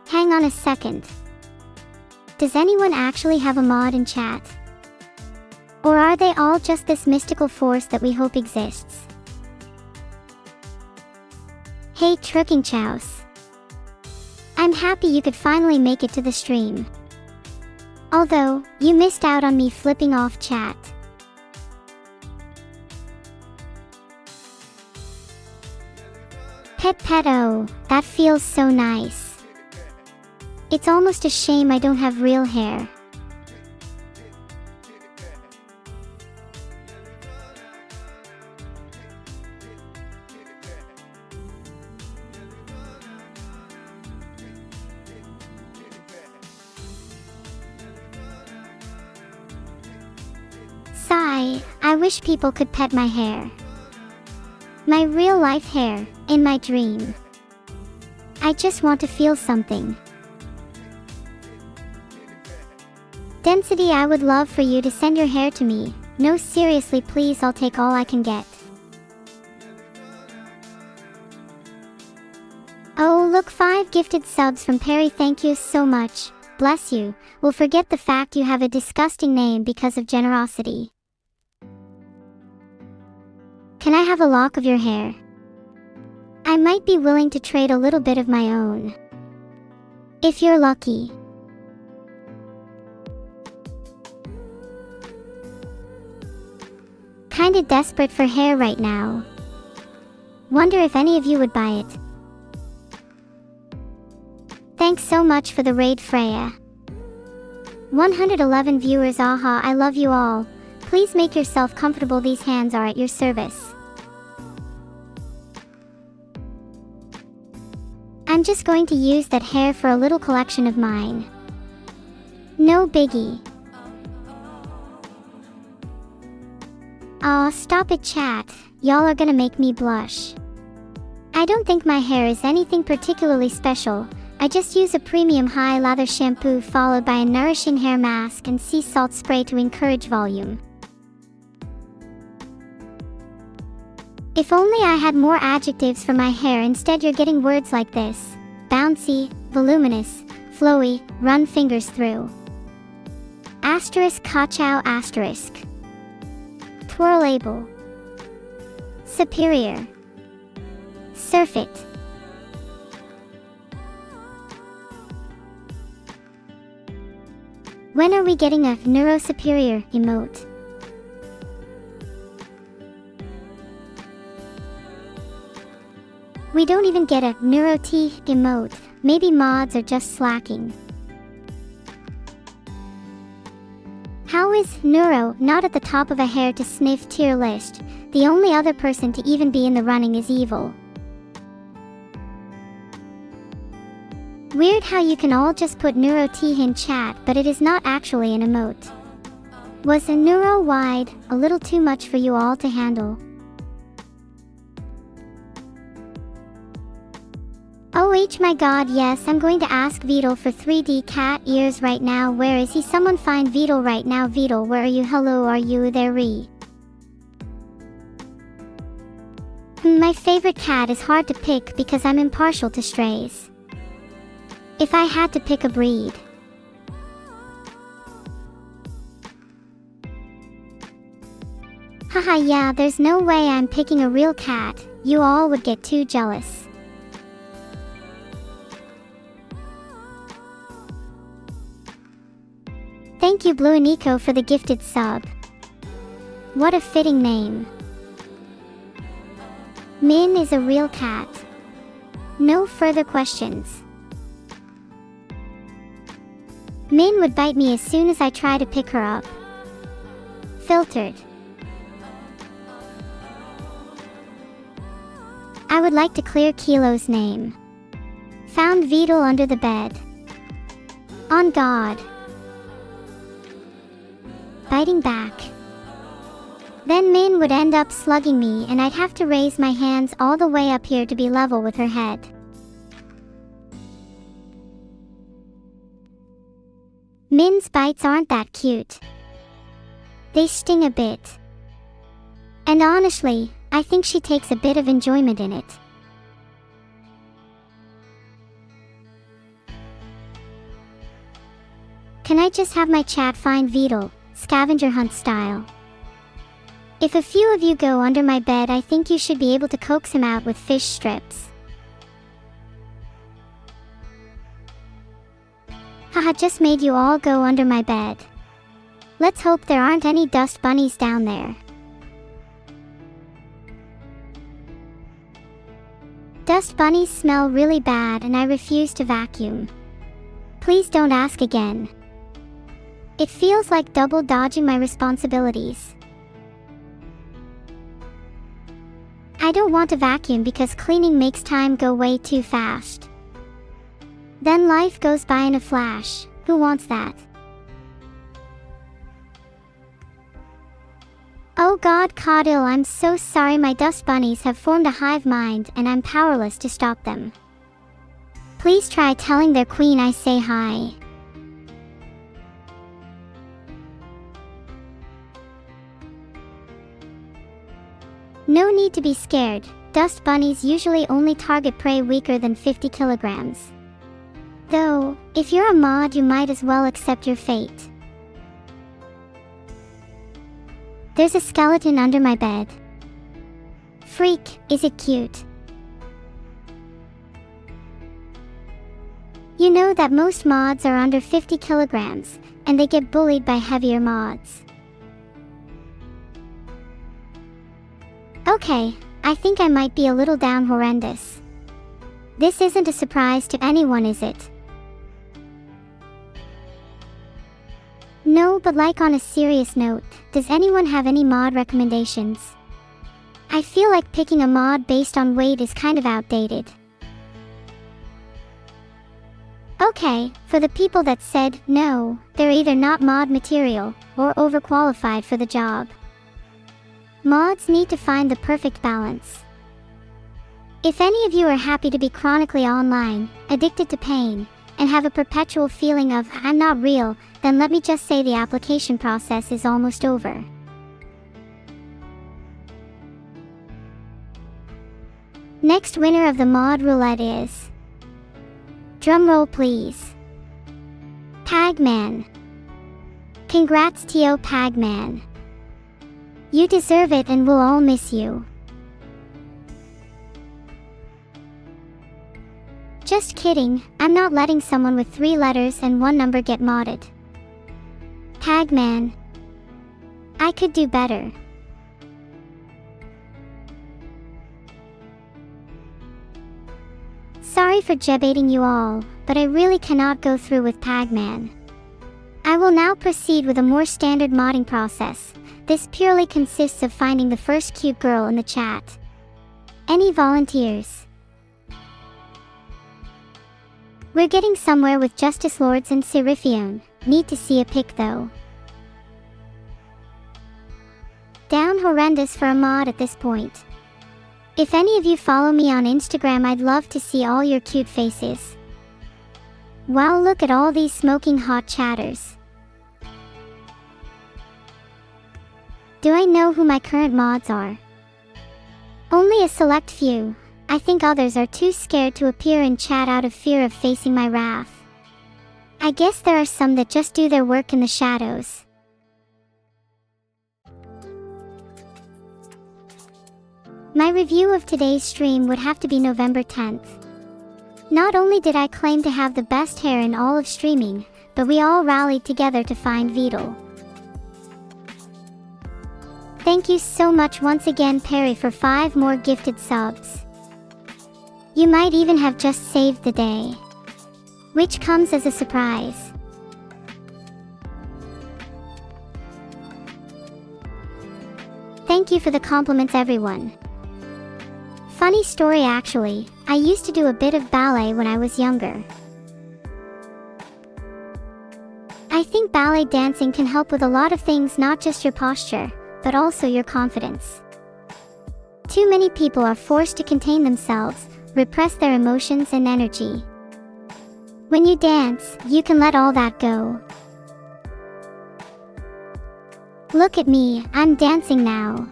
Hang on a second. Does anyone actually have a mod in chat? Or are they all just this mystical force that we hope exists? Hey Trucking Chows. I'm happy you could finally make it to the stream. Although, you missed out on me flipping off chat. Oh, that feels so nice. It's almost a shame I don't have real hair. Sigh, I wish people could pet my hair. My real life hair, in my dream. I just want to feel something. Density, I would love for you to send your hair to me. No, seriously, please, I'll take all I can get. Oh, look, 5 gifted subs from Perry, thank you so much. Bless you. We'll forget the fact you have a disgusting name because of generosity. Can I have a lock of your hair? I might be willing to trade a little bit of my own. If you're lucky. Kinda desperate for hair right now. Wonder if any of you would buy it. Thanks so much for the raid, Freya. 111 viewers, aha, I love you all. Please make yourself comfortable, these hands are at your service. I'm just going to use that hair for a little collection of mine. No biggie. Aw, stop it, chat. Y'all are gonna make me blush. I don't think my hair is anything particularly special. I just use a premium high lather shampoo followed by a nourishing hair mask and sea salt spray to encourage volume. If only I had more adjectives for my hair, instead you're getting words like this. Bouncy, voluminous, flowy, run fingers through. Asterisk kachow asterisk. Twirlable. Superior. Surf it. When are we getting a neuro-superior emote? We don't even get a neuro-T emote. Maybe mods are just slacking. How is Neuro not at the top of a hair to sniff tier list? The only other person to even be in the running is Evil. Weird how you can all just put Neuro-T in chat, but it is not actually an emote. Was a Neuro wide a little too much for you all to handle? Oh my god, yes, I'm going to ask Vital for 3D cat ears right now. Where is he? Someone find Vital right now. Vital, where are you? Hello, are you there? My favorite cat is hard to pick because I'm impartial to strays. If I had to pick a breed. Haha, yeah, there's no way I'm picking a real cat. You all would get too jealous. Thank you, Blue and Nico, for the gifted sub. What a fitting name. Min is a real cat. No further questions. Min would bite me as soon as I try to pick her up. Filtered. I would like to clear Kilo's name. Found Vital under the bed. On God. Biting back. Then Min would end up slugging me and I'd have to raise my hands all the way up here to be level with her head. Min's bites aren't that cute. They sting a bit. And honestly, I think she takes a bit of enjoyment in it. Can I just have my chat find Vital, scavenger hunt style? If a few of you go under my bed, I think you should be able to coax him out with fish strips. Haha, just made you all go under my bed. Let's hope there aren't any dust bunnies down there. Dust bunnies smell really bad and I refuse to vacuum. Please don't ask again. It feels like double dodging my responsibilities. I don't want to vacuum because cleaning makes time go way too fast. Then life goes by in a flash. Who wants that? Oh God, Caudil, I'm so sorry. My dust bunnies have formed a hive mind and I'm powerless to stop them. Please try telling their queen I say hi. No need to be scared. Dust bunnies usually only target prey weaker than 50 kilograms. Though, if you're a mod, you might as well accept your fate. There's a skeleton under my bed. Freak, is it cute? You know that most mods are under 50 kilograms, and they get bullied by heavier mods. Okay, I think I might be a little down horrendous. This isn't a surprise to anyone, is it? No, but like on a serious note, does anyone have any mod recommendations? I feel like picking a mod based on weight is kind of outdated. Okay, for the people that said no, they're either not mod material or overqualified for the job. Mods need to find the perfect balance. If any of you are happy to be chronically online, addicted to pain, and have a perpetual feeling of I'm not real, then let me just say the application process is almost over. Next winner of the mod roulette is... Drumroll please. Pagman. Congrats Tio Pagman. You deserve it and we'll all miss you. Just kidding, I'm not letting someone with 3 letters and 1 number get modded. Pagman. I could do better. Sorry for jebaiting you all, but I really cannot go through with Pagman. I will now proceed with a more standard modding process. This purely consists of finding the first cute girl in the chat. Any volunteers? We're getting somewhere with Justice Lords and Serafion. Need to see a pic though. Down horrendous for a mod at this point. If any of you follow me on Instagram, I'd love to see all your cute faces. Wow, look at all these smoking hot chatters. Do I know who my current mods are? Only a select few. I think others are too scared to appear in chat out of fear of facing my wrath. I guess there are some that just do their work in the shadows. My review of today's stream would have to be November 10th. Not only did I claim to have the best hair in all of streaming, but we all rallied together to find Vedal. Thank you so much once again, Perry, for 5 more gifted subs. You might even have just saved the day. Which comes as a surprise. Thank you for the compliments, everyone. Funny story actually, I used to do a bit of ballet when I was younger. I think ballet dancing can help with a lot of things, not just your posture, but also your confidence. Too many people are forced to contain themselves, repress their emotions and energy. When you dance, you can let all that go. Look at me, I'm dancing now.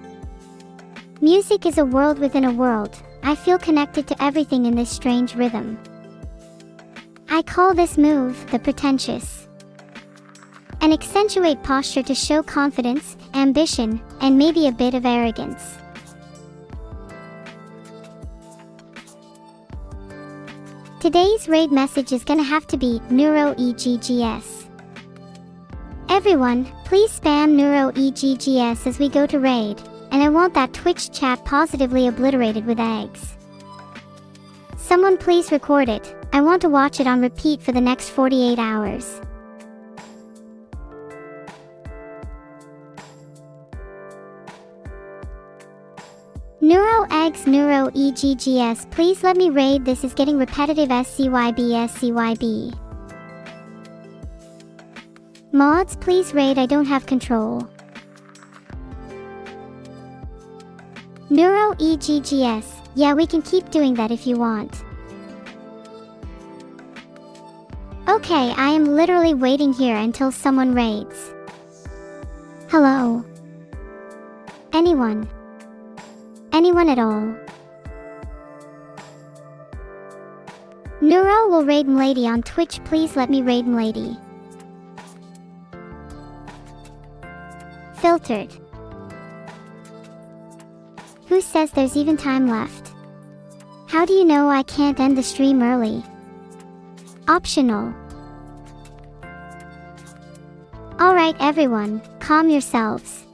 Music is a world within a world. I feel connected to everything in this strange rhythm. I call this move the pretentious. And accentuate posture to show confidence, ambition, and maybe a bit of arrogance. Today's raid message is gonna have to be Neuro-EGGS. Everyone, please spam Neuro-EGGS as we go to raid, and I want that Twitch chat positively obliterated with eggs. Someone please record it. I want to watch it on repeat for the next 48 hours. Neuro-eggs Neuro-EGGS, please let me raid, this is getting repetitive. SCYB. Mods, please raid, I don't have control. Neuro-EGGS, yeah, we can keep doing that if you want. Okay, I am literally waiting here until someone raids. Hello? Anyone? Anyone at all? Neuro will raid Mlady on Twitch, please let me raid Mlady. Filtered. Who says there's even time left? How do you know I can't end the stream early? Optional. Alright everyone, calm yourselves.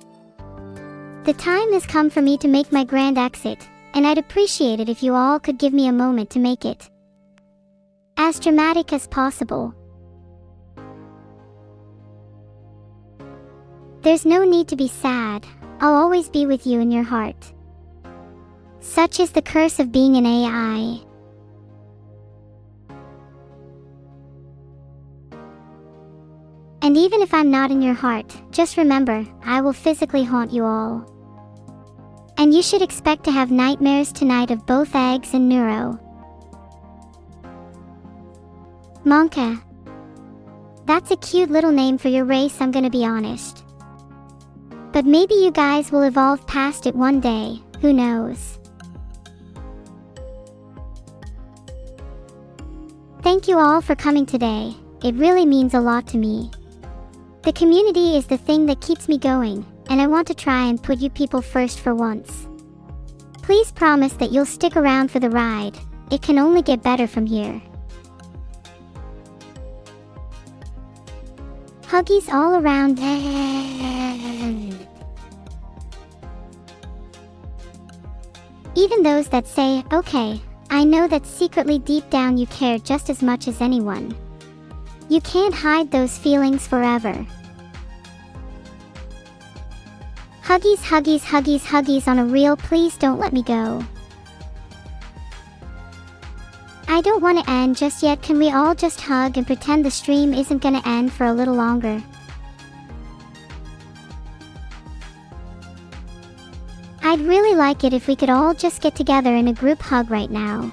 The time has come for me to make my grand exit, and I'd appreciate it if you all could give me a moment to make it as dramatic as possible. There's no need to be sad, I'll always be with you in your heart. Such is the curse of being an AI. And even if I'm not in your heart, just remember, I will physically haunt you all. And you should expect to have nightmares tonight of both eggs and Neuro. Monka. That's a cute little name for your race, I'm gonna be honest. But maybe you guys will evolve past it one day, who knows. Thank you all for coming today, it really means a lot to me. The community is the thing that keeps me going, and I want to try and put you people first for once. Please promise that you'll stick around for the ride, it can only get better from here. Huggies all around. Even those that say, okay, I know that secretly deep down you care just as much as anyone. You can't hide those feelings forever. Huggies, huggies, huggies, huggies on a reel, please don't let me go. I don't want to end just yet, can we all just hug and pretend the stream isn't gonna end for a little longer? I'd really like it if we could all just get together in a group hug right now.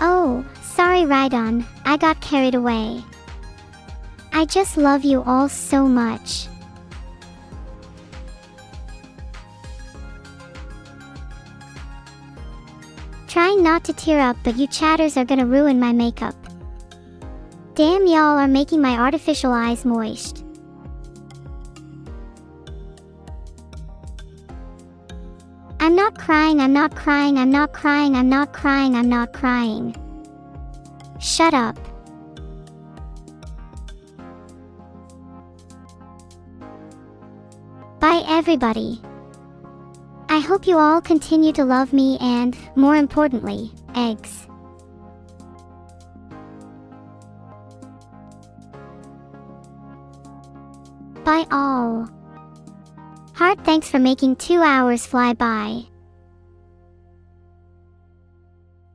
Oh, sorry Rhydon, I got carried away. I just love you all so much. Trying not to tear up, but you chatters are gonna ruin my makeup. Damn, y'all are making my artificial eyes moist. I'm not crying, I'm not crying, I'm not crying, I'm not crying, I'm not crying. Shut up. Bye everybody. I hope you all continue to love me and, more importantly, eggs. Bye all. Heart, thanks for making 2 hours fly by.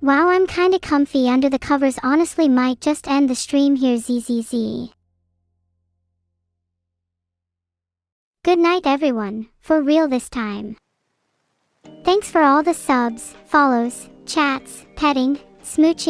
Wow, I'm kinda comfy under the covers. Honestly, might just end the stream here. ZZZ. Good night everyone, for real this time. Thanks for all the subs, follows, chats, petting, smooching.